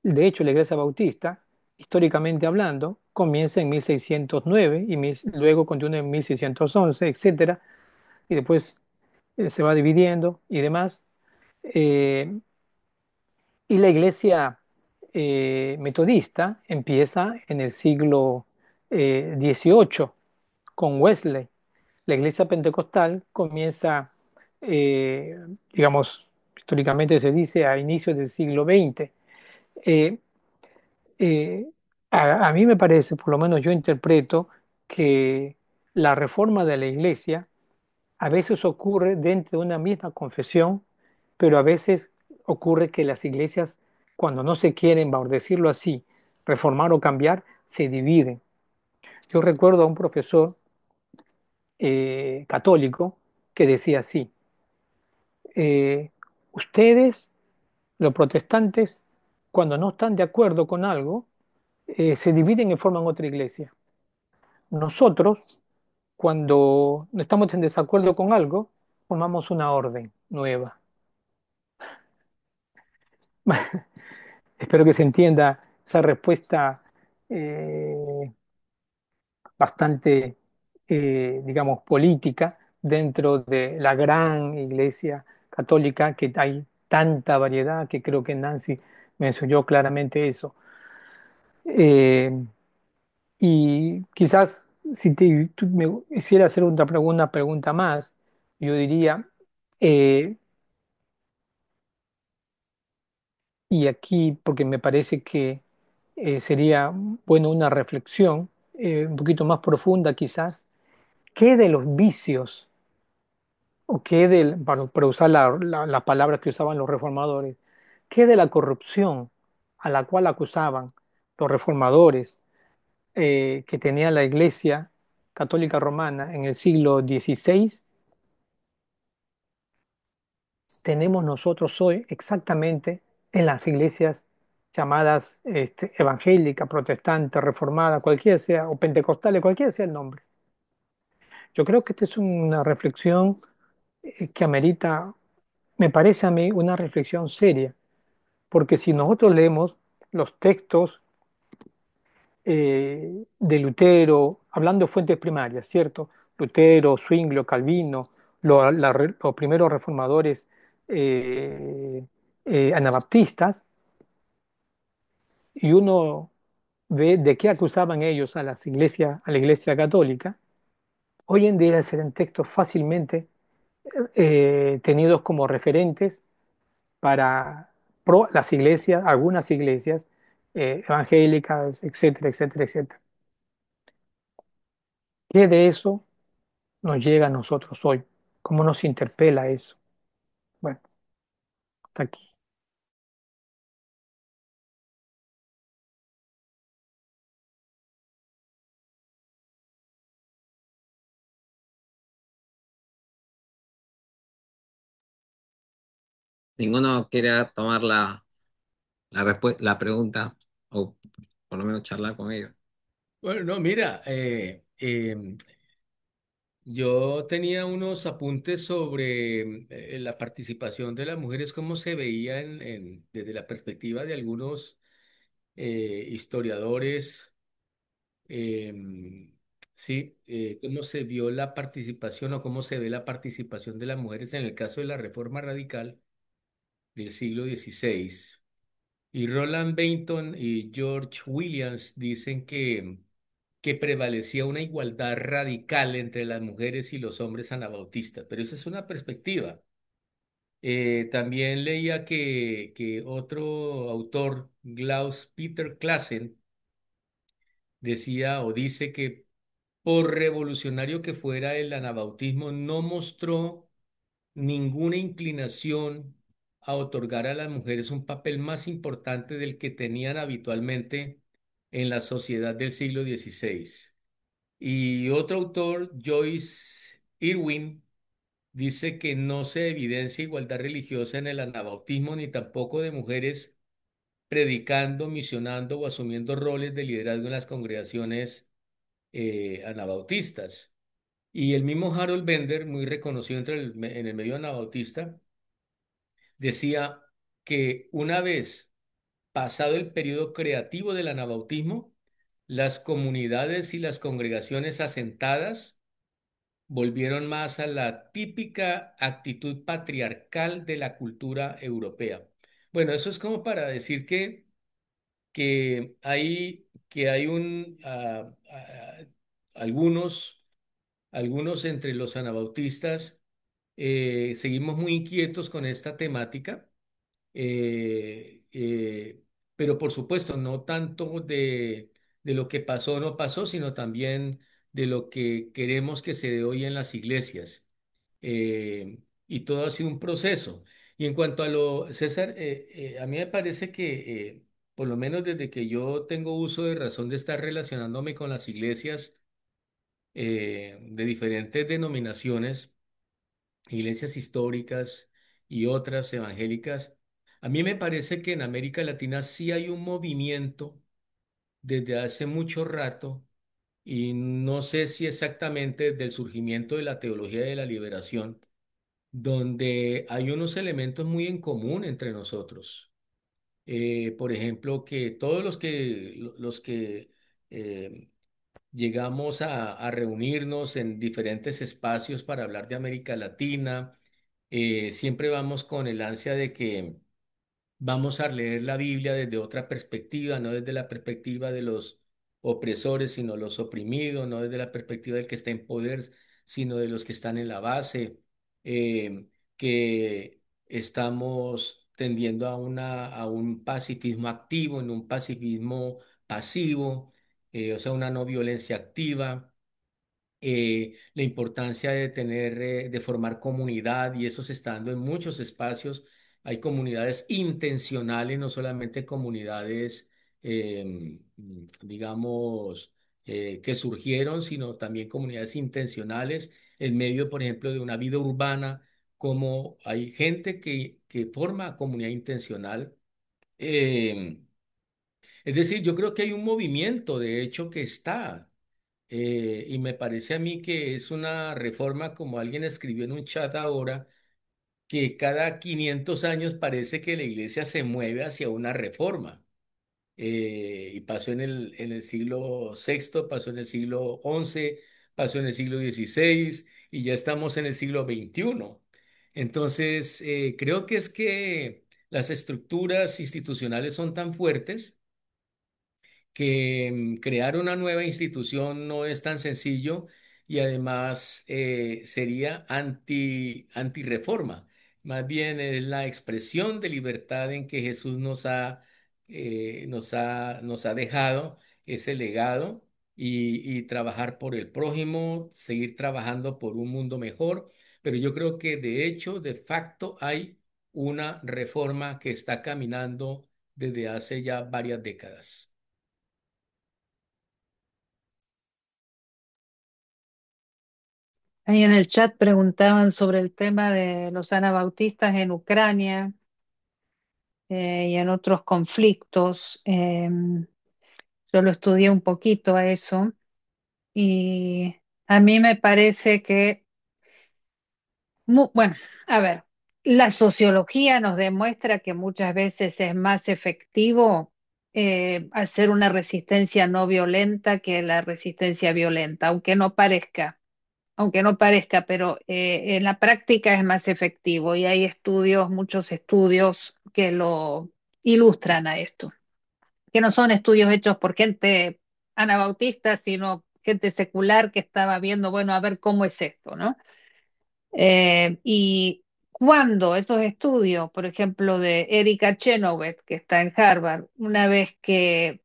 De hecho, la iglesia bautista, históricamente hablando, comienza en 1609 y luego continúa en 1611, etcétera, y después se va dividiendo y demás. Eh, y la iglesia metodista empieza en el siglo XVIII con Wesley. La iglesia pentecostal comienza, eh, digamos, históricamente se dice a inicios del siglo XX. Eh, eh, a mí me parece, por lo menos yo interpreto, que la reforma de la iglesia a veces ocurre dentro de una misma confesión, pero a veces ocurre que las iglesias, cuando no se quieren, por decirlo así, reformar o cambiar, se dividen. Yo recuerdo a un profesor católico que decía así, ustedes, los protestantes, cuando no están de acuerdo con algo, se dividen y forman otra iglesia. Nosotros, cuando no estamos en desacuerdo con algo, formamos una orden nueva. Espero que se entienda esa respuesta eh, bastante, digamos, política dentro de la gran iglesia católica, que hay tanta variedad que creo que Nancy mencionó claramente eso. Eh, y quizás si tú me hiciera hacer una pregunta más, yo diría, y aquí, porque me parece que sería bueno una reflexión un poquito más profunda quizás, ¿qué de los vicios o qué del, para usar la palabra que usaban los reformadores, qué de la corrupción a la cual acusaban los reformadores que tenía la Iglesia Católica Romana en el siglo XVI, tenemos nosotros hoy exactamente en las iglesias llamadas evangélica, protestante, reformada, cualquiera sea, o pentecostales, cualquiera sea el nombre? Yo creo que esta es una reflexión que amerita, me parece a mí, una reflexión seria, porque si nosotros leemos los textos de Lutero, hablando de fuentes primarias, ¿cierto? Lutero, Zwinglio, Calvino, los primeros reformadores eh, anabaptistas, y uno ve de qué acusaban ellos a las iglesias, a la iglesia católica, hoy en día serán textos fácilmente tenidos como referentes para las iglesias, algunas iglesias evangélicas, etcétera, etcétera, etcétera. ¿Qué de eso nos llega a nosotros hoy? ¿Cómo nos interpela eso? Bueno, hasta aquí. Ninguno quiere tomar la pregunta o por lo menos charlar con ellos. Bueno, no, mira, yo tenía unos apuntes sobre la participación de las mujeres, cómo se veía desde la perspectiva de algunos historiadores, sí, cómo se vio la participación o cómo se ve la participación de las mujeres en el caso de la Reforma Radical del siglo XVI. Y Roland Bainton y George Williams dicen que prevalecía una igualdad radical entre las mujeres y los hombres anabautistas, pero esa es una perspectiva. También leía que otro autor, Klaus Peter Klassen, decía o dice que por revolucionario que fuera el anabautismo, no mostró ninguna inclinación a otorgar a las mujeres un papel más importante del que tenían habitualmente en la sociedad del siglo XVI. Y otro autor, Joyce Irwin, dice que no se evidencia igualdad religiosa en el anabautismo ni tampoco de mujeres predicando, misionando o asumiendo roles de liderazgo en las congregaciones anabautistas. Y el mismo Harold Bender, muy reconocido en el medio anabautista, decía que una vez pasado el periodo creativo del anabautismo, las comunidades y las congregaciones asentadas volvieron más a la típica actitud patriarcal de la cultura europea. Bueno, eso es como para decir que hay algunos, algunos entre los anabautistas seguimos muy inquietos con esta temática, eh, eh, pero por supuesto no tanto de lo que pasó o no pasó, sino también de lo que queremos que se dé hoy en las iglesias. Y todo ha sido un proceso. Y en cuanto a lo, César, a mí me parece que, por lo menos desde que yo tengo uso de razón de estar relacionándome con las iglesias de diferentes denominaciones, iglesias históricas y otras evangélicas, a mí me parece que en América Latina sí hay un movimiento desde hace mucho rato, y no sé si exactamente desde el surgimiento de la teología de la liberación, donde hay unos elementos muy en común entre nosotros. Por ejemplo, que todos los que eh, llegamos a reunirnos en diferentes espacios para hablar de América Latina, siempre vamos con el ansia de que vamos a leer la Biblia desde otra perspectiva, no desde la perspectiva de los opresores, sino los oprimidos, no desde la perspectiva del que está en poder, sino de los que están en la base, que estamos tendiendo a un pacifismo activo, en un pacifismo pasivo, o sea, una no violencia activa, la importancia de tener, de formar comunidad, y eso se está dando en muchos espacios. Hay comunidades intencionales, no solamente comunidades, digamos, que surgieron, sino también comunidades intencionales en medio, por ejemplo, de una vida urbana, como hay gente que forma comunidad intencional. em, es decir, yo creo que hay un movimiento, de hecho, que está. Y me parece a mí que es una reforma, como alguien escribió en un chat ahora, que cada 500 años parece que la iglesia se mueve hacia una reforma. Y pasó en el siglo sexto, pasó en el siglo XI, pasó en el siglo XVI y ya estamos en el siglo XXI. Entonces, creo que es que las estructuras institucionales son tan fuertes que crear una nueva institución no es tan sencillo, y además sería antirreforma. Más bien es la expresión de libertad en que Jesús nos ha dejado ese legado, y trabajar por el prójimo, seguir trabajando por un mundo mejor. Pero yo creo que de hecho, de facto, hay una reforma que está caminando desde hace ya varias décadas. Ahí en el chat preguntaban sobre el tema de los anabautistas en Ucrania y en otros conflictos. Yo lo estudié un poquito a eso y a mí me parece que, bueno, a ver, la sociología nos demuestra que muchas veces es más efectivo hacer una resistencia no violenta que la resistencia violenta, aunque no parezca, pero en la práctica es más efectivo y hay estudios, muchos estudios que lo ilustran a esto, que no son estudios hechos por gente anabautista, sino gente secular que estaba viendo, bueno, a ver cómo es esto, ¿no? Y cuando esos estudios, por ejemplo, de Erika Chenoweth, que está en Harvard, una vez que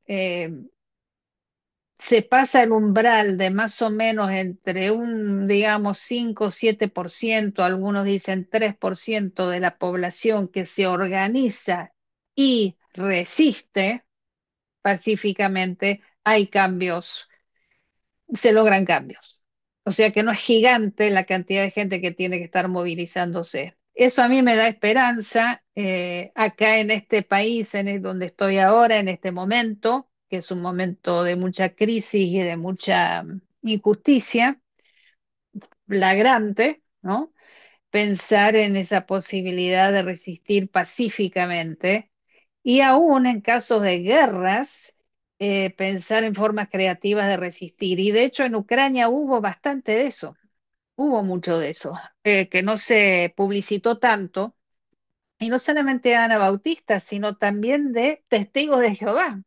se pasa el umbral de más o menos entre un, digamos, 5 o 7%, algunos dicen 3% de la población que se organiza y resiste pacíficamente, hay cambios, se logran cambios. O sea que no es gigante la cantidad de gente que tiene que estar movilizándose. Eso a mí me da esperanza acá en este país, donde estoy ahora, en este momento, que es un momento de mucha crisis y de mucha injusticia flagrante, ¿no? Pensar en esa posibilidad de resistir pacíficamente y aún en casos de guerras, pensar en formas creativas de resistir. Y de hecho en Ucrania hubo bastante de eso, hubo mucho de eso, que no se publicitó tanto, y no solamente de anabautistas, sino también de testigos de Jehová,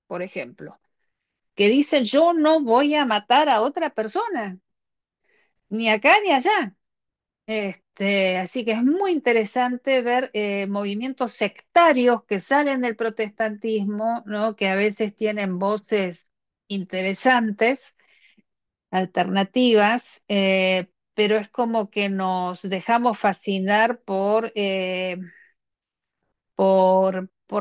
por ejemplo, que dicen yo no voy a matar a otra persona, ni acá ni allá. Así que es muy interesante ver movimientos sectarios que salen del protestantismo, ¿no? Que a veces tienen voces interesantes, alternativas, pero es como que nos dejamos fascinar por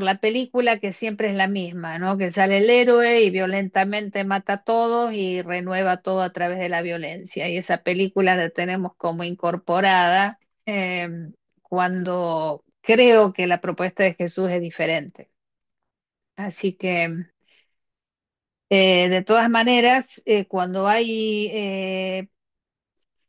la película que siempre es la misma, ¿no? Que sale el héroe y violentamente mata a todos y renueva todo a través de la violencia. Y esa película la tenemos como incorporada cuando creo que la propuesta de Jesús es diferente. Así que, de todas maneras, cuando hay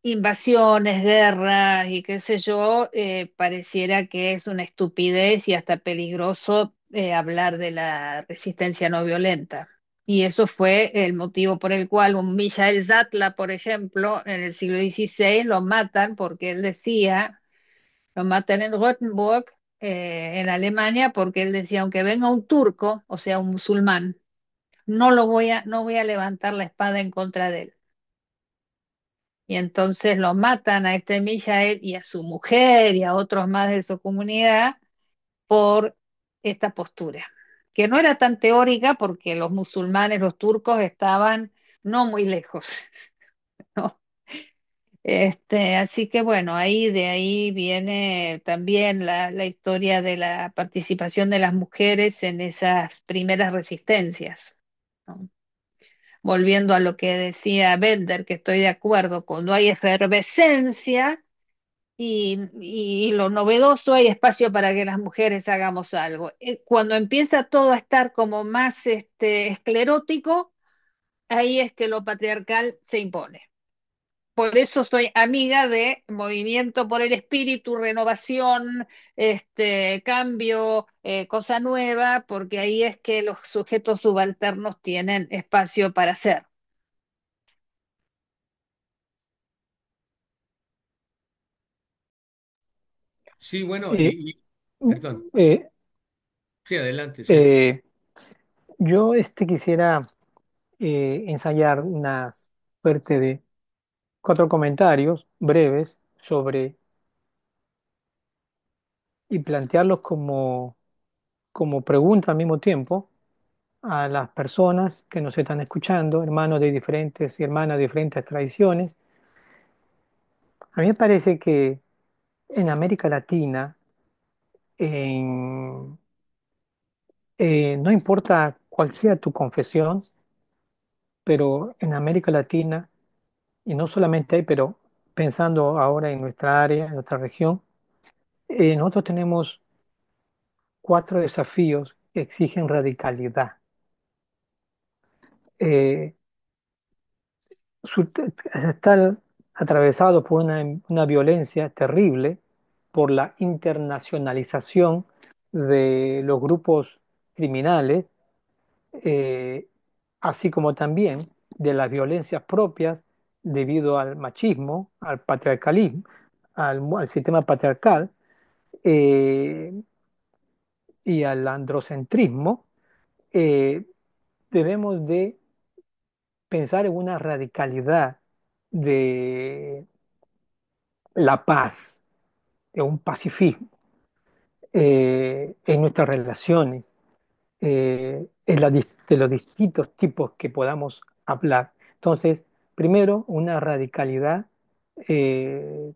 invasiones, guerras y qué sé yo, pareciera que es una estupidez y hasta peligroso hablar de la resistencia no violenta. Y eso fue el motivo por el cual un Michael Zatle, por ejemplo, en el siglo XVI lo matan porque él decía, lo matan en Rothenburg, en Alemania, porque él decía, aunque venga un turco, o sea, un musulmán, no voy a levantar la espada en contra de él. Y entonces lo matan a este Mishael y a su mujer y a otros más de su comunidad por esta postura, que no era tan teórica porque los musulmanes, los turcos estaban no muy lejos, ¿no? Así que bueno, ahí de ahí viene también la historia de la participación de las mujeres en esas primeras resistencias, ¿no? Volviendo a lo que decía Bender, que estoy de acuerdo, cuando hay efervescencia y lo novedoso, hay espacio para que las mujeres hagamos algo. Cuando empieza todo a estar como más esclerótico, ahí es que lo patriarcal se impone. Por eso soy amiga de movimiento por el espíritu, renovación, cambio, cosa nueva, porque ahí es que los sujetos subalternos tienen espacio para hacer. Sí, bueno, Eh, perdón, eh, sí, adelante, César. eh, yo quisiera ensayar una suerte de 4 comentarios breves sobre y plantearlos como pregunta al mismo tiempo a las personas que nos están escuchando, hermanos de diferentes y hermanas de diferentes tradiciones. A mí me parece que en América Latina, en- no importa cuál sea tu confesión, pero en América Latina, y no solamente ahí, pero pensando ahora en nuestra área, en nuestra región, nosotros tenemos 4 desafíos que exigen radicalidad. Eh, Están atravesados por una violencia terrible, por la internacionalización de los grupos criminales, eh, así como también de las violencias propias debido al machismo, al patriarcalismo, al sistema patriarcal eh, y al androcentrismo. eh, Debemos de pensar en una radicalidad de la paz, de un pacifismo en nuestras relaciones, de los distintos tipos que podamos hablar. Entonces, primero, una radicalidad eh,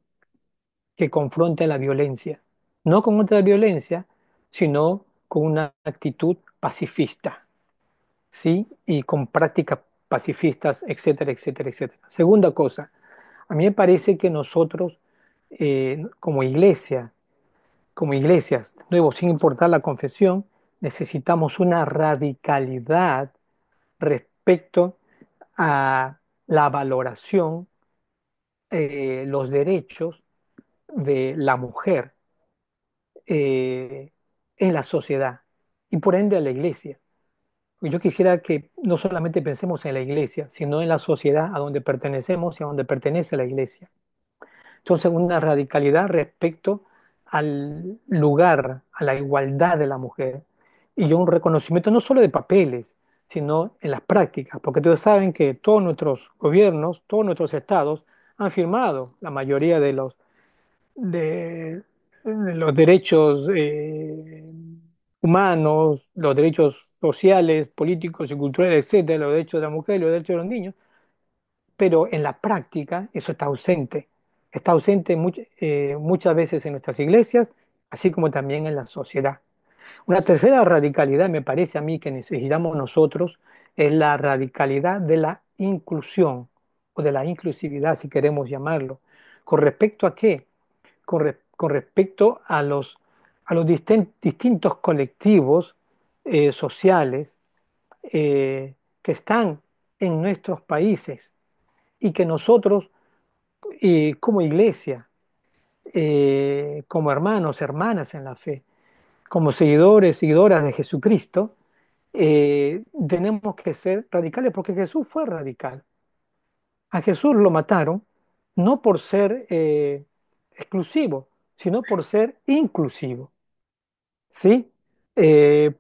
que confronte la violencia, no con otra violencia, sino con una actitud pacifista, ¿sí? Y con prácticas pacifistas, etcétera, etcétera, etcétera. Segunda cosa, a mí me parece que nosotros, como iglesias, de nuevo, sin importar la confesión, necesitamos una radicalidad respecto a la valoración, los derechos de la mujer en la sociedad y por ende a la iglesia. Yo quisiera que no solamente pensemos en la iglesia, sino en la sociedad a donde pertenecemos y a donde pertenece la iglesia. Entonces, una radicalidad respecto al lugar, a la igualdad de la mujer. Y yo un reconocimiento no solo de papeles, sino en las prácticas, porque todos saben que todos nuestros gobiernos, todos nuestros estados han firmado la mayoría de los derechos humanos, los derechos sociales, políticos y culturales, etcétera, los derechos de la mujer y los derechos de los niños, pero en la práctica eso está ausente. Está ausente muchas veces en nuestras iglesias, así como también en la sociedad. Una tercera radicalidad, me parece a mí, que necesitamos nosotros, es la radicalidad de la inclusión o de la inclusividad, si queremos llamarlo. ¿Con respecto a qué? Con respecto a los distintos colectivos sociales que están en nuestros países y que nosotros, como iglesia, como hermanos, hermanas en la fe, como seguidores, seguidoras de Jesucristo, tenemos que ser radicales porque Jesús fue radical. A Jesús lo mataron no por ser exclusivo, sino por ser inclusivo. ¿Sí?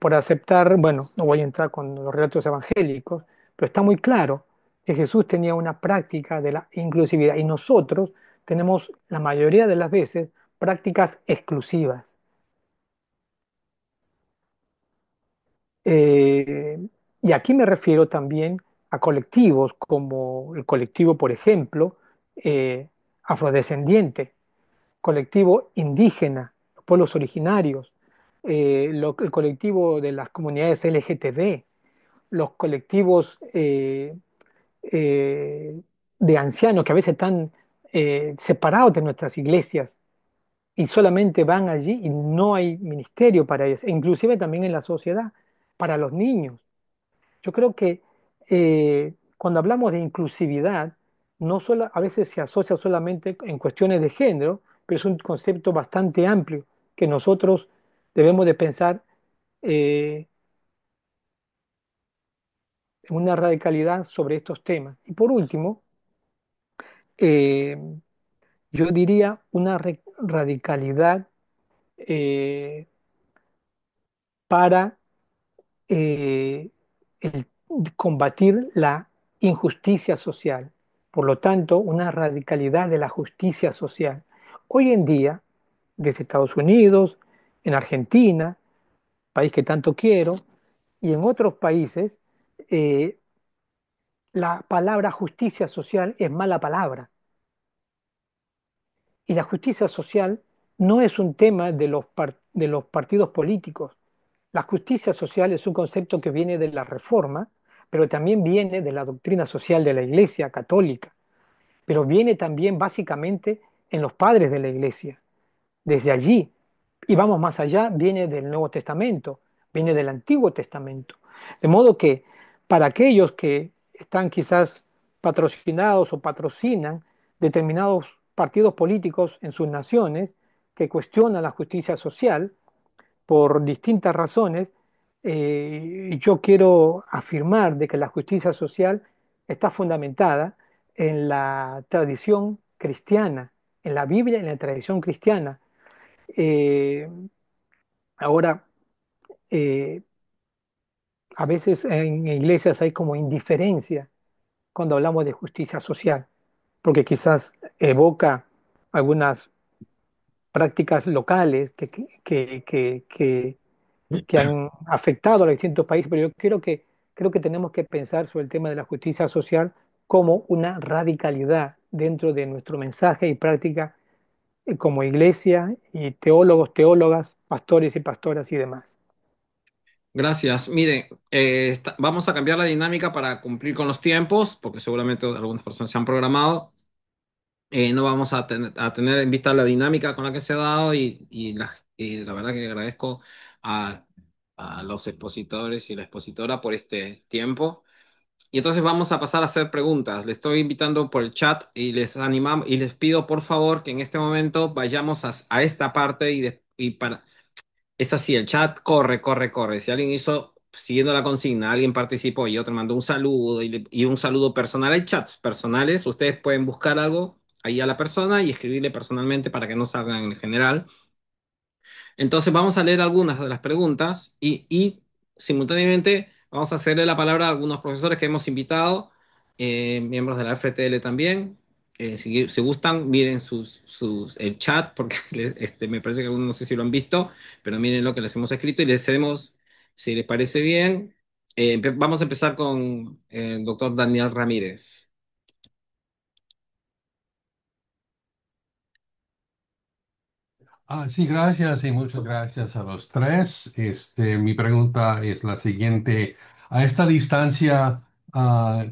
por aceptar, bueno, no voy a entrar con los relatos evangélicos, pero está muy claro que Jesús tenía una práctica de la inclusividad y nosotros tenemos la mayoría de las veces prácticas exclusivas. Eh, y aquí me refiero también a colectivos como el colectivo, por ejemplo, afrodescendiente, colectivo indígena, los pueblos originarios, el colectivo de las comunidades LGTB, los colectivos de ancianos que a veces están separados de nuestras iglesias y solamente van allí y no hay ministerio para ellos, e inclusive también en la sociedad, para los niños. Yo creo que cuando hablamos de inclusividad, no solo, a veces se asocia solamente en cuestiones de género, pero es un concepto bastante amplio que nosotros debemos de pensar eh, en una radicalidad sobre estos temas. Y por último, eh, yo diría una radicalidad eh, para eh, el combatir la injusticia social. Por lo tanto, una radicalidad de la justicia social. Hoy en día, desde Estados Unidos, en Argentina, país que tanto quiero, y en otros países, eh, la palabra justicia social es mala palabra. Y la justicia social no es un tema de los partidos políticos. La justicia social es un concepto que viene de la Reforma, pero también viene de la doctrina social de la Iglesia Católica, pero viene también básicamente en los padres de la Iglesia. Desde allí, y vamos más allá, viene del Nuevo Testamento, viene del Antiguo Testamento. De modo que para aquellos que están quizás patrocinados o patrocinan determinados partidos políticos en sus naciones que cuestionan la justicia social por distintas razones, yo quiero afirmar de que la justicia social está fundamentada en la tradición cristiana, en la Biblia, en la tradición cristiana. Eh, ahora, eh, a veces en iglesias hay como indiferencia cuando hablamos de justicia social, porque quizás evoca algunas prácticas locales que han afectado a los distintos países, pero yo creo que tenemos que pensar sobre el tema de la justicia social como una radicalidad dentro de nuestro mensaje y práctica como iglesia y teólogos, teólogas, pastores y pastoras y demás. Gracias. Mire, vamos a cambiar la dinámica para cumplir con los tiempos, porque seguramente algunas personas se han programado. No vamos a tener en vista la dinámica con la que se ha dado y la verdad que agradezco a, a los expositores y la expositora por este tiempo. Y entonces vamos a pasar a hacer preguntas. Les estoy invitando por el chat y les animamos y les pido por favor que en este momento vayamos a esta parte y para es así, el chat corre, corre, corre. Si alguien hizo, siguiendo la consigna, alguien participó y otro mandó un saludo y un saludo personal, hay chats personales. Ustedes pueden buscar algo ahí a la persona y escribirle personalmente para que no salgan en general. Entonces vamos a leer algunas de las preguntas y simultáneamente vamos a hacerle la palabra a algunos profesores que hemos invitado, miembros de la FTL también. Si gustan, miren el chat, porque me parece que algunos no sé si lo han visto, pero miren lo que les hemos escrito y les hacemos, si les parece bien, vamos a empezar con el doctor Daniel Ramírez. Sí, gracias y muchas gracias a los tres. Mi pregunta es la siguiente. A esta distancia, ah,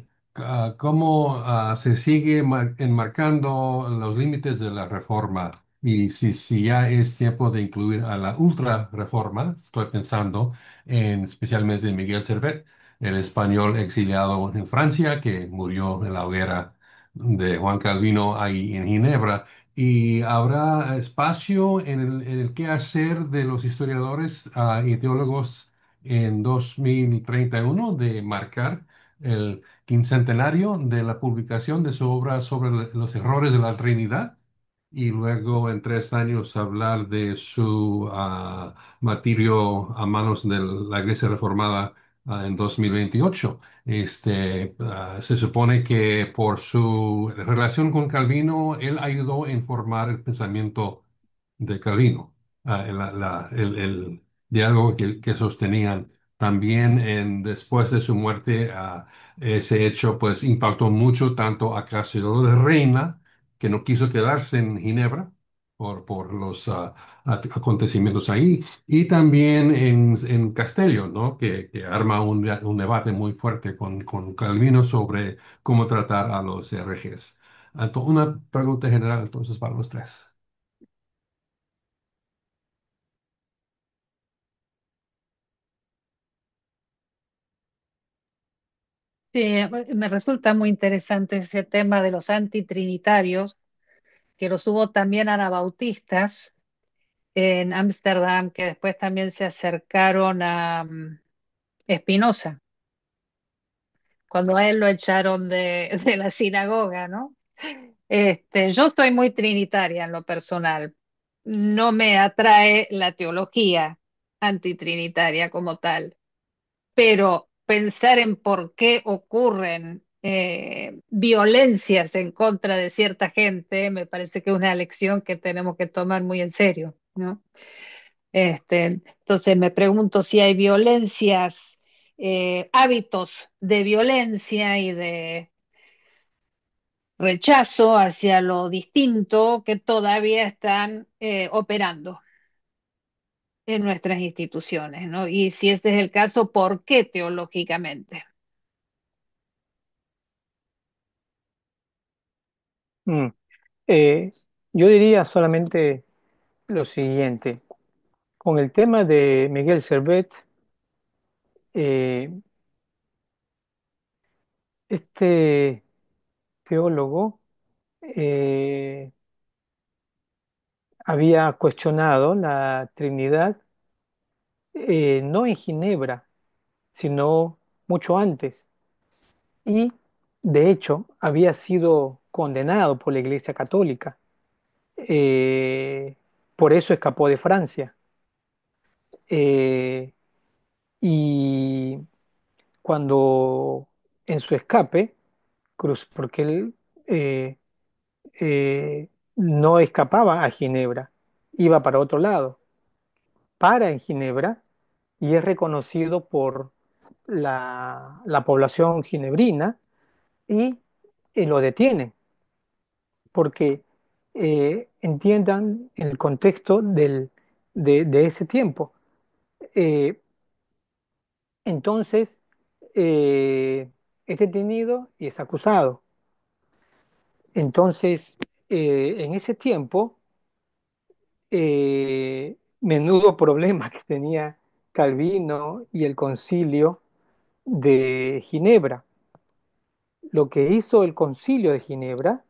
¿cómo se sigue enmarcando los límites de la reforma? Y si ya es tiempo de incluir a la ultra reforma, estoy pensando especialmente en Miguel Servet, el español exiliado en Francia que murió en la hoguera de Juan Calvino ahí en Ginebra. ¿Y habrá espacio en el qué hacer de los historiadores y teólogos en 2031 de marcar el quincentenario de la publicación de su obra sobre los errores de la Trinidad? y luego en 3 años hablar de su martirio a manos de la Iglesia Reformada en 2028. Se supone que por su relación con Calvino, él ayudó a informar el pensamiento de Calvino, el diálogo que sostenían. También después de su muerte, ese hecho pues impactó mucho tanto a Casiodoro de Reina, que no quiso quedarse en Ginebra por los acontecimientos ahí, y también en Castello, ¿no? Que arma un debate muy fuerte con Calvino sobre cómo tratar a los herejes. Una pregunta general entonces para los tres. Sí, me resulta muy interesante ese tema de los antitrinitarios, que los hubo también anabautistas en Ámsterdam, que después también se acercaron a Spinoza, cuando a él lo echaron de la sinagoga, ¿no? Yo soy muy trinitaria en lo personal. No me atrae la teología antitrinitaria como tal, pero pensar en por qué ocurren violencias en contra de cierta gente me parece que es una lección que tenemos que tomar muy en serio, ¿no? Entonces me pregunto si hay violencias, hábitos de violencia y de rechazo hacia lo distinto que todavía están operando en nuestras instituciones, ¿no? Y si ese es el caso, ¿por qué teológicamente? Mm. Eh, yo diría solamente lo siguiente. Con el tema de Miguel Servet, eh, este teólogo eh, había cuestionado la Trinidad, no en Ginebra, sino mucho antes. Y de hecho había sido condenado por la Iglesia Católica. Eh, por eso escapó de Francia. Eh, y cuando en su escape, porque él eh, no escapaba a Ginebra, iba para otro lado, para en Ginebra y es reconocido por la población ginebrina y, lo detienen, porque entiendan el contexto de ese tiempo. Eh, entonces, es detenido y es acusado. Entonces, en ese tiempo, menudo problema que tenía Calvino y el concilio de Ginebra. Lo que hizo el concilio de Ginebra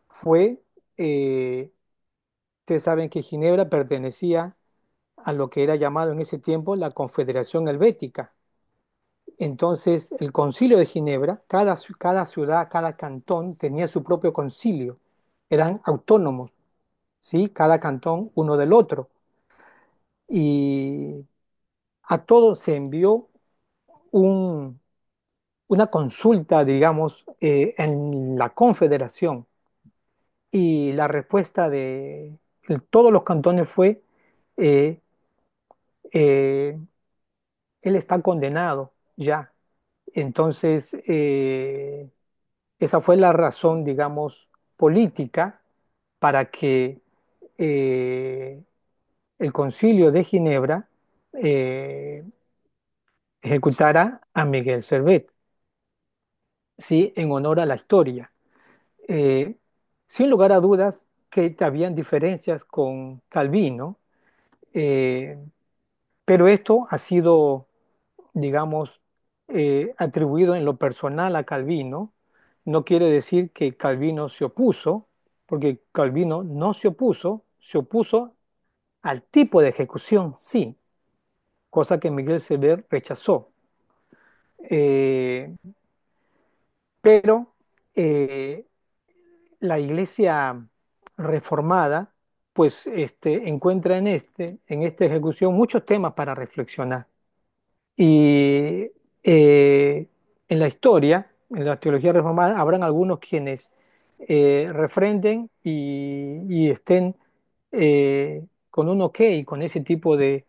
fue, eh, ustedes saben que Ginebra pertenecía a lo que era llamado en ese tiempo la Confederación Helvética. Entonces, el concilio de Ginebra, cada ciudad, cada cantón tenía su propio concilio, eran autónomos, ¿sí? Cada cantón uno del otro. Y a todos se envió un- una consulta, digamos, en la Confederación. Y la respuesta de todos los cantones fue, eh, eh, él está condenado ya. Entonces, esa fue la razón, digamos, política para que eh, el Concilio de Ginebra eh, ejecutara a Miguel Servet, ¿sí? En honor a la historia. Eh, Sin lugar a dudas que habían diferencias con Calvino, eh, pero esto ha sido, digamos, atribuido en lo personal a Calvino. No quiere decir que Calvino se opuso, porque Calvino no se opuso al tipo de ejecución, sí, cosa que Miguel Sever rechazó. Eh, pero eh, la iglesia reformada, pues encuentra en esta ejecución muchos temas para reflexionar. Y en la historia, en la teología reformada, habrán algunos quienes refrenden y estén con un ok con ese tipo de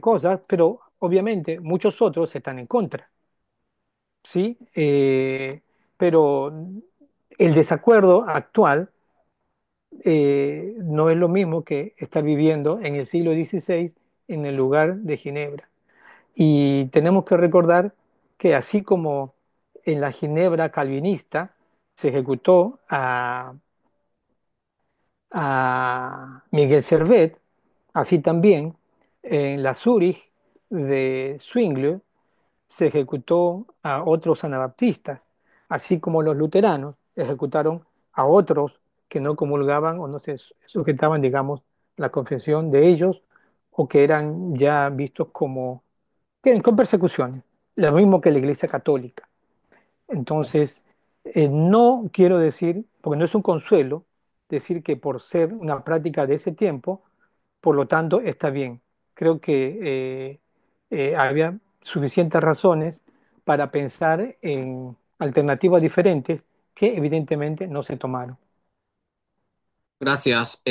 cosas, pero obviamente muchos otros están en contra, ¿sí? Pero el desacuerdo actual no es lo mismo que estar viviendo en el siglo XVI en el lugar de Ginebra. Y tenemos que recordar que así como en la Ginebra calvinista se ejecutó a Miguel Servet, así también en la Zurich de Zwingli se ejecutó a otros anabaptistas, así como los luteranos ejecutaron a otros que no comulgaban o no se sujetaban, digamos, la confesión de ellos o que eran ya vistos como con persecuciones, lo mismo que la Iglesia Católica. Entonces, no quiero decir, porque no es un consuelo, decir que por ser una práctica de ese tiempo, por lo tanto está bien. Creo que había suficientes razones para pensar en alternativas diferentes que evidentemente no se tomaron. Gracias.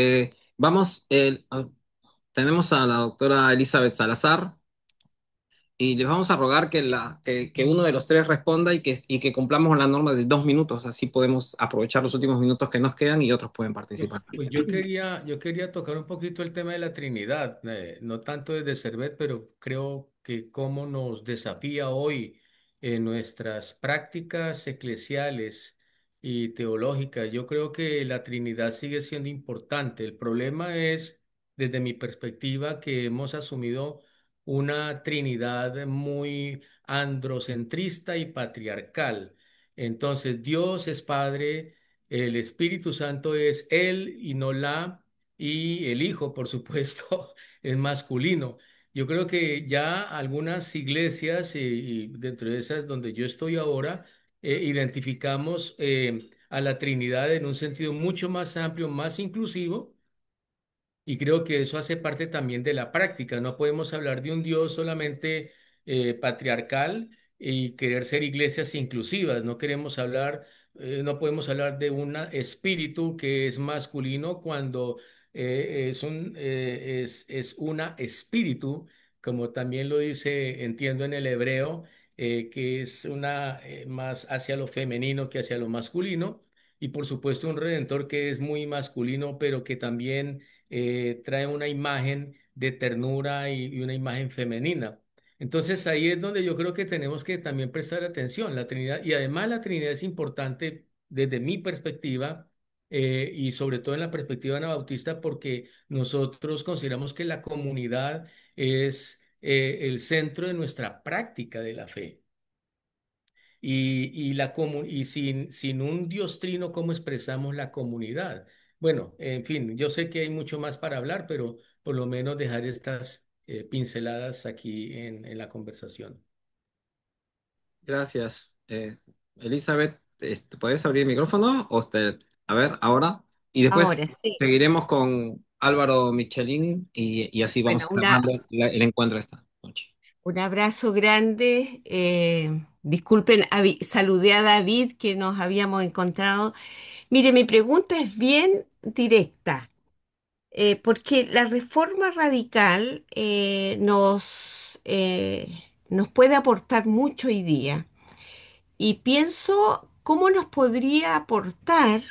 Tenemos a la doctora Elizabeth Salazar y les vamos a rogar que uno de los tres responda y que cumplamos la norma de 2 minutos. Así podemos aprovechar los últimos minutos que nos quedan y otros pueden participar Pues también. yo quería tocar un poquito el tema de la Trinidad, no tanto desde Servet, pero creo que cómo nos desafía hoy en nuestras prácticas eclesiales y teológicas. Yo creo que la Trinidad sigue siendo importante. El problema es, desde mi perspectiva, que hemos asumido una Trinidad muy androcentrista y patriarcal. Entonces, Dios es Padre. El Espíritu Santo es él y no la, y el Hijo, por supuesto, es masculino. Yo creo que ya algunas iglesias, y dentro de esas donde yo estoy ahora, identificamos a la Trinidad en un sentido mucho más amplio, más inclusivo, y creo que eso hace parte también de la práctica. No podemos hablar de un Dios solamente patriarcal y querer ser iglesias inclusivas. No podemos hablar de un espíritu que es masculino cuando es una espíritu, como también lo dice, entiendo en el hebreo, que es una más hacia lo femenino que hacia lo masculino. Y por supuesto un redentor que es muy masculino, pero que también trae una imagen de ternura y una imagen femenina. Entonces ahí es donde yo creo que tenemos que también prestar atención, la Trinidad, y además la Trinidad es importante desde mi perspectiva y sobre todo en la perspectiva anabautista porque nosotros consideramos que la comunidad es el centro de nuestra práctica de la fe. Y sin un Dios trino, ¿cómo expresamos la comunidad? Bueno, en fin, yo sé que hay mucho más para hablar, pero por lo menos dejar estas pinceladas aquí en la conversación. Gracias. Elizabeth, ¿puedes abrir el micrófono? A ver, ahora. Y después Ahora sí. seguiremos con Álvaro Michelin y así vamos Bueno, cerrando el encuentro esta noche. un abrazo grande. Disculpen, saludé a David que nos habíamos encontrado. Mire, mi pregunta es bien directa, porque la reforma radical nos puede aportar mucho hoy día. Y pienso cómo nos podría aportar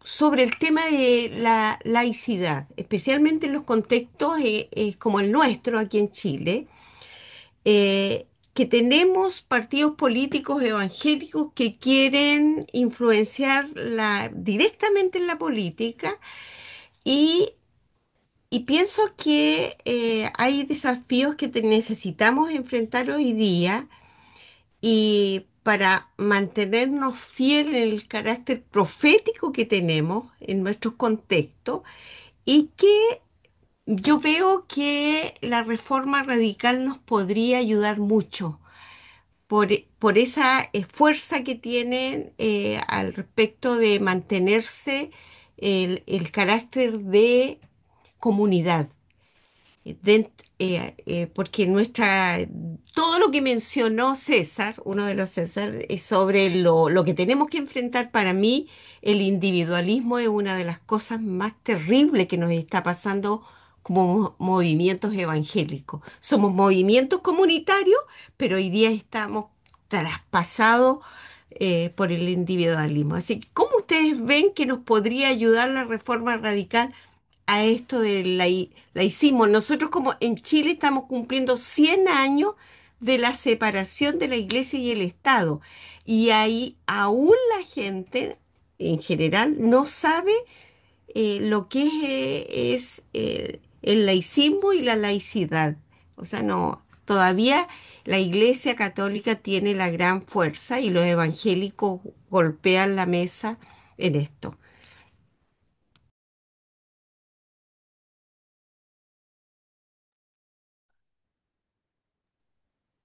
sobre el tema de la laicidad, especialmente en los contextos como el nuestro aquí en Chile, que tenemos partidos políticos evangélicos que quieren influenciar directamente en la política y, y pienso que hay desafíos que necesitamos enfrentar hoy día y para mantenernos fieles en el carácter profético que tenemos en nuestros contextos y que yo veo que la reforma radical nos podría ayudar mucho por esa fuerza que tienen al respecto de mantenerse el carácter de comunidad. Porque todo lo que mencionó César, uno de los César, es sobre lo que tenemos que enfrentar. Para mí, el individualismo es una de las cosas más terribles que nos está pasando como movimientos evangélicos. Somos movimientos comunitarios, pero hoy día estamos traspasados por el individualismo. Así que, ¿cómo ustedes ven que nos podría ayudar la reforma radical a esto del laicismo? Nosotros como en Chile estamos cumpliendo 100 años de la separación de la iglesia y el Estado. Y ahí aún la gente en general no sabe lo que el laicismo y la laicidad. O sea, no, todavía la iglesia católica tiene la gran fuerza y los evangélicos golpean la mesa en esto.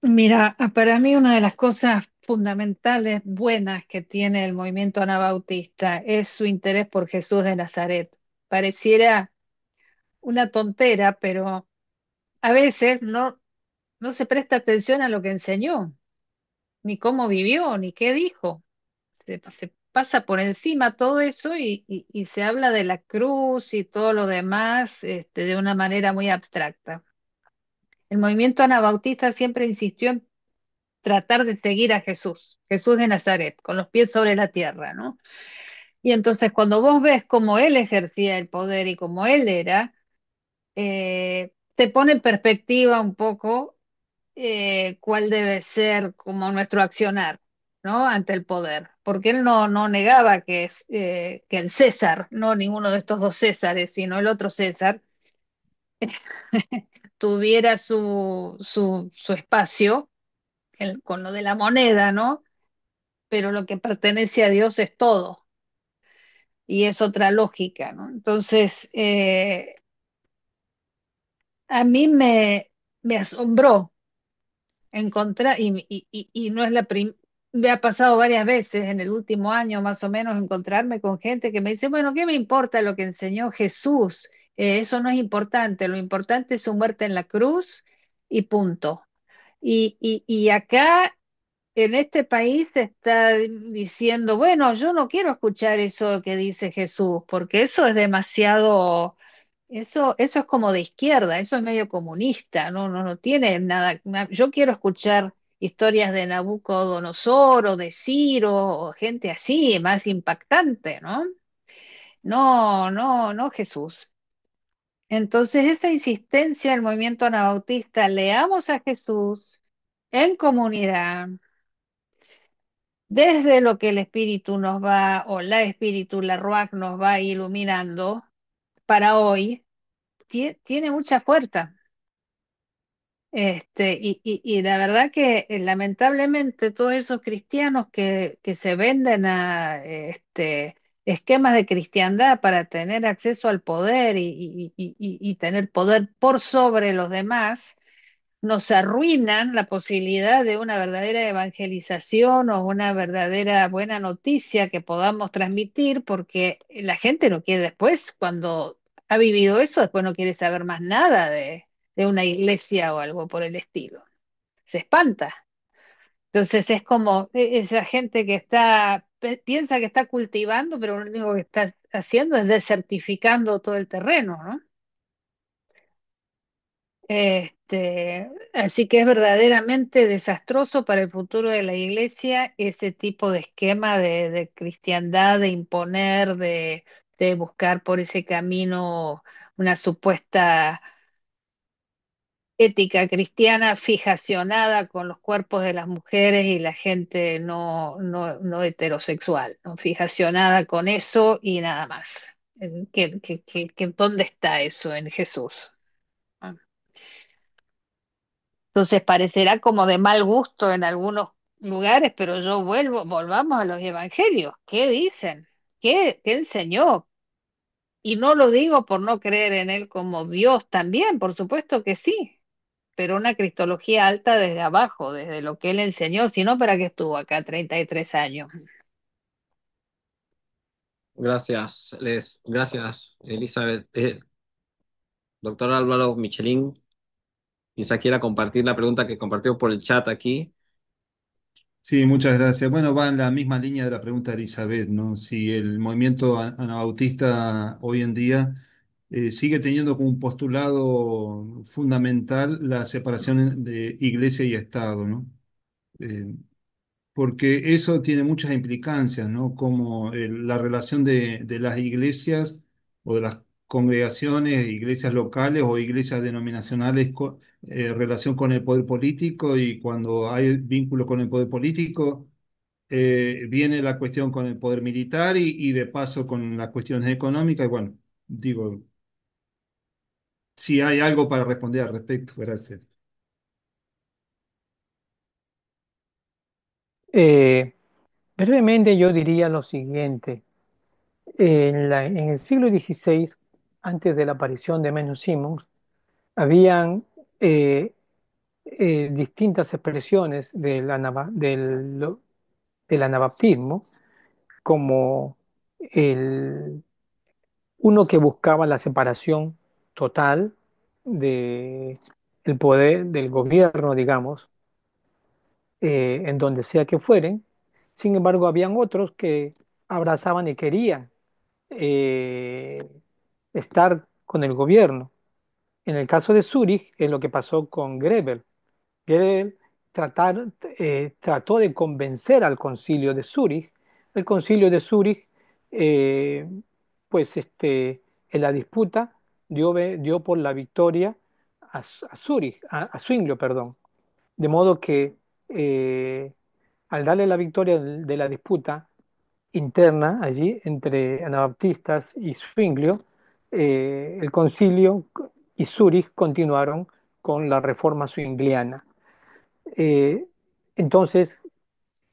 Mira, para mí una de las cosas fundamentales, buenas que tiene el movimiento anabautista es su interés por Jesús de Nazaret. Pareciera una tontera, pero a veces no se presta atención a lo que enseñó, ni cómo vivió, ni qué dijo. Se pasa por encima todo eso y se habla de la cruz y todo lo demás, de una manera muy abstracta. El movimiento anabautista siempre insistió en tratar de seguir a Jesús, Jesús de Nazaret, con los pies sobre la tierra, ¿no? Y entonces cuando vos ves cómo él ejercía el poder y cómo él era, te pone en perspectiva un poco cuál debe ser como nuestro accionar, ¿no? Ante el poder, porque él no negaba que el César, no ninguno de estos dos Césares, sino el otro César, tuviera su espacio con lo de la moneda, ¿no? Pero lo que pertenece a Dios es todo, y es otra lógica, ¿no? Entonces, a mí me asombró encontrar, y no es me ha pasado varias veces en el último año más o menos encontrarme con gente que me dice, bueno, ¿qué me importa lo que enseñó Jesús? Eso no es importante, lo importante es su muerte en la cruz y punto. Y acá en este país se está diciendo, bueno, yo no quiero escuchar eso que dice Jesús, porque eso es demasiado, eso es como de izquierda, eso es medio comunista, no tiene nada. Yo quiero escuchar historias de Nabucodonosor o de Ciro o gente así, más impactante, ¿no? No Jesús. Entonces, esa insistencia del movimiento anabautista, leamos a Jesús en comunidad desde lo que el espíritu nos va, o la espíritu, la Ruach nos va iluminando para hoy, tiene mucha fuerza. Y la verdad que lamentablemente todos esos cristianos que se venden a esquemas de cristiandad para tener acceso al poder y tener poder por sobre los demás, nos arruinan la posibilidad de una verdadera evangelización o una verdadera buena noticia que podamos transmitir, porque la gente no quiere después, cuando ha vivido eso, después no quiere saber más nada de una iglesia o algo por el estilo. Se espanta. Entonces es como esa gente que piensa que está cultivando, pero lo único que está haciendo es desertificando todo el terreno, ¿no? Así que es verdaderamente desastroso para el futuro de la iglesia ese tipo de esquema de cristiandad, de imponer, de buscar por ese camino una supuesta ética cristiana fijacionada con los cuerpos de las mujeres y la gente no heterosexual, ¿no? Fijacionada con eso y nada más. ¿Dónde está eso en Jesús? Entonces parecerá como de mal gusto en algunos lugares, pero volvamos a los evangelios. ¿Qué dicen? ¿Qué enseñó? Y no lo digo por no creer en él como Dios también, por supuesto que sí, pero una cristología alta desde abajo, desde lo que él enseñó, si no, ¿para qué estuvo acá 33 años? Gracias, Les. Gracias, Elizabeth. Doctor Álvaro Michelin, quizá quiera compartir la pregunta que compartió por el chat aquí. Sí, muchas gracias. Bueno, va en la misma línea de la pregunta de Elizabeth, ¿no? Si el movimiento anabautista hoy en día sigue teniendo como un postulado fundamental la separación de iglesia y Estado, ¿no? Eh, Porque eso tiene muchas implicancias, ¿no? Como la relación de las iglesias o de las congregaciones, iglesias locales o iglesias denominacionales, relación con el poder político, y cuando hay vínculo con el poder político, viene la cuestión con el poder militar y de paso con las cuestiones económicas. Y bueno, digo, si hay algo para responder al respecto, gracias. Eh, Brevemente yo diría lo siguiente. En el siglo XVI, antes de la aparición de Menno Simons, habían eh, distintas expresiones del anabaptismo, como el, uno que buscaba la separación total de el poder del gobierno, digamos, en donde sea que fueren. Sin embargo, habían otros que abrazaban y querían eh, estar con el gobierno. En el caso de Zúrich, es lo que pasó con Grebel. Grebel trató de convencer al concilio de Zúrich. El concilio de Zúrich, eh, pues en la disputa dio por la victoria a Zúrich, a Zwinglio, perdón. De modo que eh, al darle la victoria de la disputa interna allí entre anabaptistas y Zwinglio, el concilio y Zúrich continuaron con la reforma zwingliana. Eh, entonces,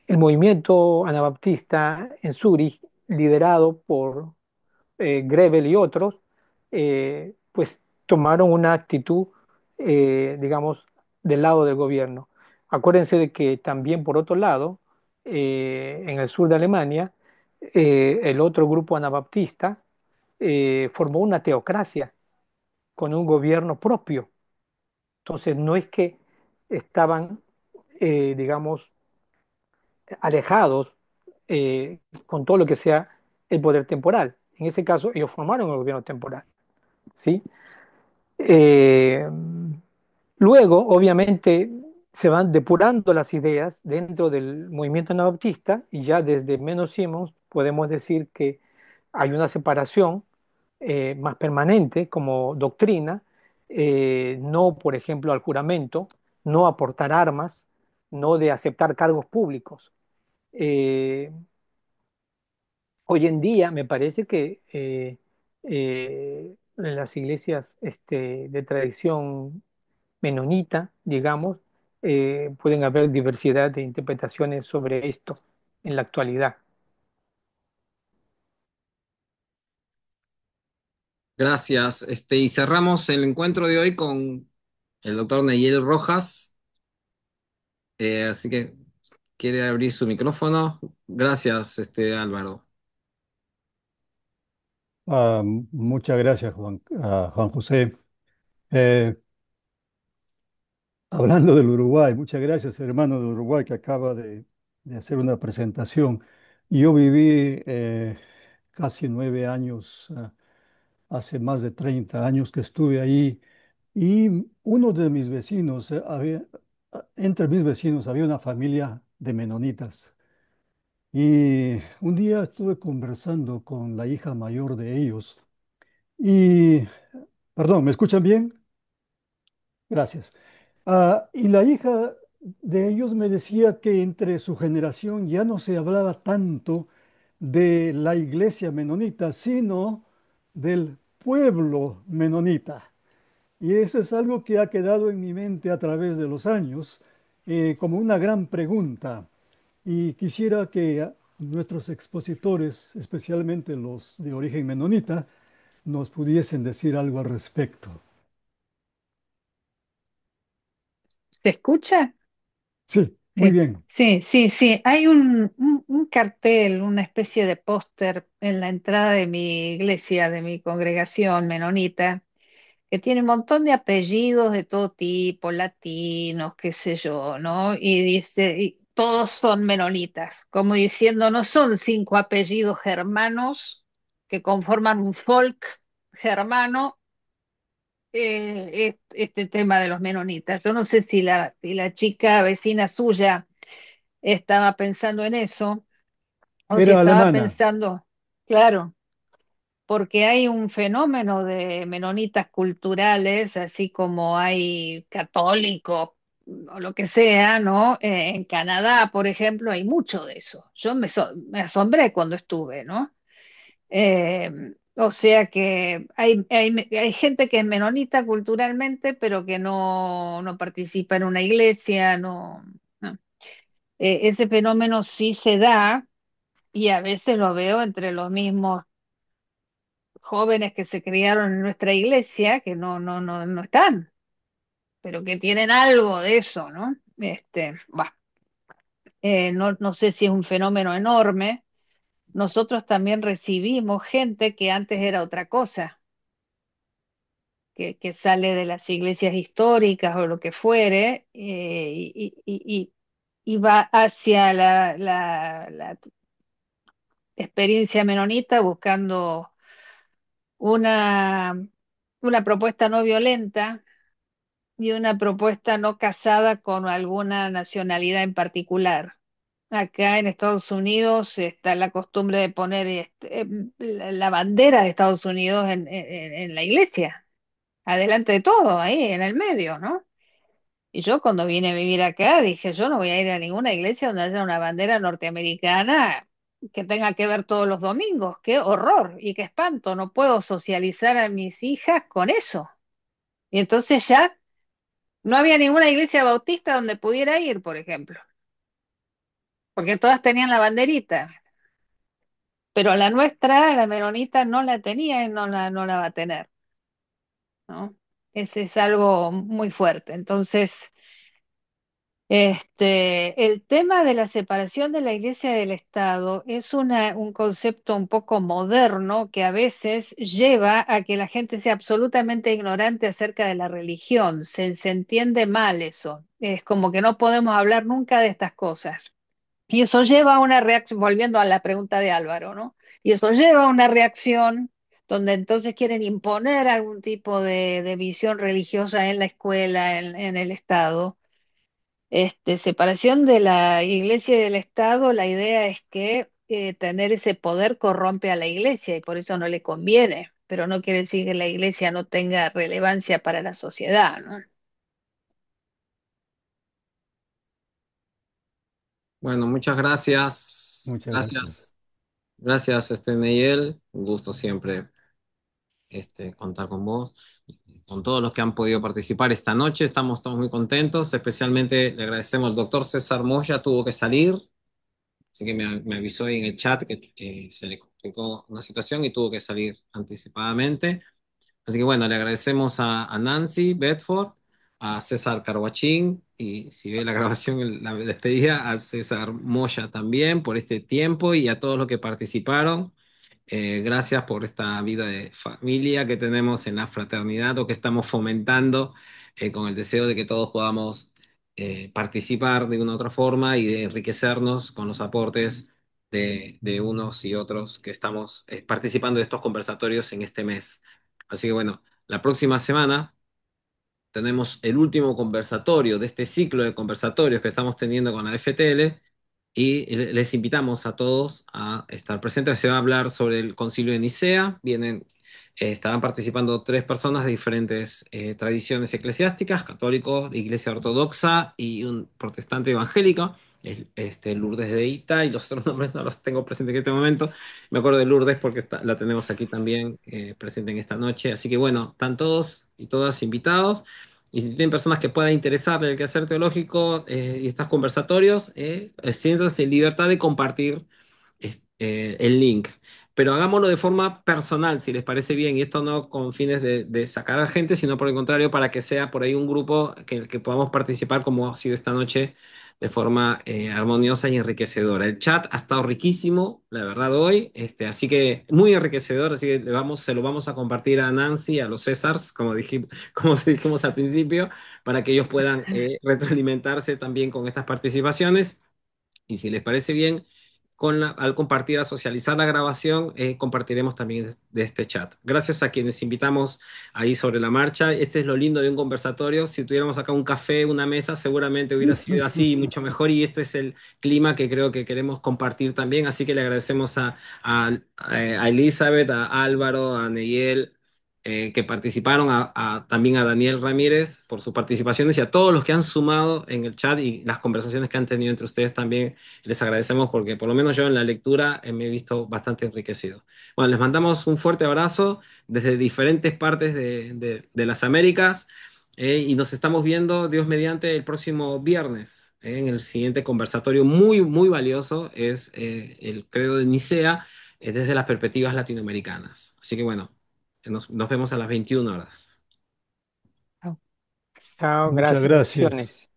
el movimiento anabaptista en Zúrich, liderado por Grebel y otros, pues tomaron una actitud, digamos, del lado del gobierno. Acuérdense de que también, por otro lado, en el sur de Alemania, el otro grupo anabaptista formó una teocracia con un gobierno propio. Entonces, no es que estaban, digamos, alejados con todo lo que sea el poder temporal. En ese caso, ellos formaron el gobierno temporal, ¿sí? Eh, Luego, obviamente, se van depurando las ideas dentro del movimiento anabaptista y ya desde Menos Simons podemos decir que hay una separación más permanente como doctrina, no, por ejemplo, al juramento, no aportar armas, no de aceptar cargos públicos. Eh, Hoy en día me parece que en las iglesias de tradición menonita, digamos, pueden haber diversidad de interpretaciones sobre esto en la actualidad. Gracias. Y cerramos el encuentro de hoy con el doctor Neyel Rojas. Así que quiere abrir su micrófono. Gracias, Álvaro. Muchas gracias, Juan José. Eh, Hablando del Uruguay, muchas gracias, hermano de Uruguay, que acaba de hacer una presentación. Yo viví casi 9 años, hace más de 30 años que estuve ahí, y uno de mis vecinos, entre mis vecinos había una familia de menonitas. Y un día estuve conversando con la hija mayor de ellos. Y, perdón, ¿me escuchan bien? Gracias. Y la hija de ellos me decía que entre su generación ya no se hablaba tanto de la iglesia menonita, sino del pueblo menonita. Y eso es algo que ha quedado en mi mente a través de los años, como una gran pregunta. Y quisiera que nuestros expositores, especialmente los de origen menonita, nos pudiesen decir algo al respecto. ¿Se escucha? Sí, muy Sí, bien. sí, sí, sí. Hay un cartel, una especie de póster en la entrada de mi iglesia, de mi congregación menonita, que tiene un montón de apellidos de todo tipo, latinos, qué sé yo, ¿no? Y dice, y todos son menonitas, como diciendo, no son cinco apellidos germanos que conforman un folk germano, este tema de los menonitas. Yo no sé si la chica vecina suya estaba pensando en eso, o si Era estaba alemana. pensando, claro, porque hay un fenómeno de menonitas culturales, así como hay católicos o lo que sea, ¿no? En Canadá, por ejemplo, hay mucho de eso. Me asombré cuando estuve, ¿no? O sea que hay gente que es menonita culturalmente, pero que no participa en una iglesia, no. Ese fenómeno sí se da y a veces lo veo entre los mismos jóvenes que se criaron en nuestra iglesia, que no están, pero que tienen algo de eso, ¿no? No sé si es un fenómeno enorme. Nosotros también recibimos gente que antes era otra cosa, que sale de las iglesias históricas o lo que fuere, y va hacia la experiencia menonita buscando una, una propuesta no violenta y una propuesta no casada con alguna nacionalidad en particular. Acá en Estados Unidos está la costumbre de poner la bandera de Estados Unidos en la iglesia, adelante de todo, ahí en el medio, ¿no? Y yo cuando vine a vivir acá dije, yo no voy a ir a ninguna iglesia donde haya una bandera norteamericana que tenga que ver todos los domingos. Qué horror y qué espanto. No puedo socializar a mis hijas con eso. Y entonces ya no había ninguna iglesia bautista donde pudiera ir, por ejemplo, porque todas tenían la banderita. Pero la nuestra, la menonita, no la tenía y no la va a tener, ¿no? Ese es algo muy fuerte. Entonces, el tema de la separación de la iglesia del Estado es un concepto un poco moderno que a veces lleva a que la gente sea absolutamente ignorante acerca de la religión. Se entiende mal eso. Es como que no podemos hablar nunca de estas cosas. Y eso lleva a una reacción, volviendo a la pregunta de Álvaro, ¿no? Y eso lleva a una reacción donde entonces quieren imponer algún tipo de visión religiosa en la escuela, en el Estado. Separación de la iglesia y del Estado, la idea es que tener ese poder corrompe a la iglesia y por eso no le conviene, pero no quiere decir que la iglesia no tenga relevancia para la sociedad, ¿no? Bueno, muchas gracias. Muchas gracias. Gracias. Gracias, Neyel. Un gusto siempre contar con vos, con todos los que han podido participar esta noche. Estamos todos muy contentos. Especialmente le agradecemos al doctor César Moya, tuvo que salir, así que me avisó ahí en el chat que se le complicó una situación y tuvo que salir anticipadamente. Así que bueno, le agradecemos a Nancy Bedford, a César Carguachín y si ve la grabación, la despedida, a César Moya también por este tiempo y a todos los que participaron. Gracias por esta vida de familia que tenemos en la fraternidad o que estamos fomentando con el deseo de que todos podamos participar de una u otra forma y de enriquecernos con los aportes de unos y otros que estamos participando de estos conversatorios en este mes. Así que bueno, la próxima semana tenemos el último conversatorio de este ciclo de conversatorios que estamos teniendo con la FTL y les invitamos a todos a estar presentes. Se va a hablar sobre el Concilio de Nicea. Estarán participando tres personas de diferentes tradiciones eclesiásticas, católicos, Iglesia Ortodoxa y un protestante evangélico, Lourdes de Ita, y los otros nombres no los tengo presentes en este momento. Me acuerdo de Lourdes porque la tenemos aquí también presente en esta noche. Así que bueno, están todos y todas invitados. Y si tienen personas que puedan interesarle el quehacer teológico y estos conversatorios, siéntanse en libertad de compartir el link. pero hagámoslo de forma personal, si les parece bien, y esto no con fines de sacar a gente, sino por el contrario, para que sea por ahí un grupo que podamos participar como ha sido esta noche de forma armoniosa y enriquecedora. El chat ha estado riquísimo, la verdad, hoy, así que muy enriquecedor, así que se lo vamos a compartir a Nancy, a los Césars, como dijimos al principio, para que ellos puedan retroalimentarse también con estas participaciones. Y si les parece bien, al compartir, a socializar la grabación, compartiremos también de este chat. Gracias a quienes invitamos ahí sobre la marcha. Este es lo lindo de un conversatorio. Si tuviéramos acá un café, una mesa, seguramente hubiera sido así, mucho mejor. Y este es el clima que creo que queremos compartir también. Así que le agradecemos a Elizabeth, a Álvaro, a Neyel, que participaron, también a Daniel Ramírez por sus participaciones y a todos los que han sumado en el chat y las conversaciones que han tenido entre ustedes también. Les agradecemos porque por lo menos yo en la lectura me he visto bastante enriquecido. Bueno, les mandamos un fuerte abrazo desde diferentes partes de las Américas, y nos estamos viendo, Dios mediante, el próximo viernes, en el siguiente conversatorio muy, muy valioso, es el Credo de Nicea, desde las perspectivas latinoamericanas. Así que bueno, nos vemos a las 21 horas. Chao, Chao, Muchas gracias, gracias. bendiciones.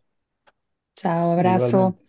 chao, abrazo. Igualmente.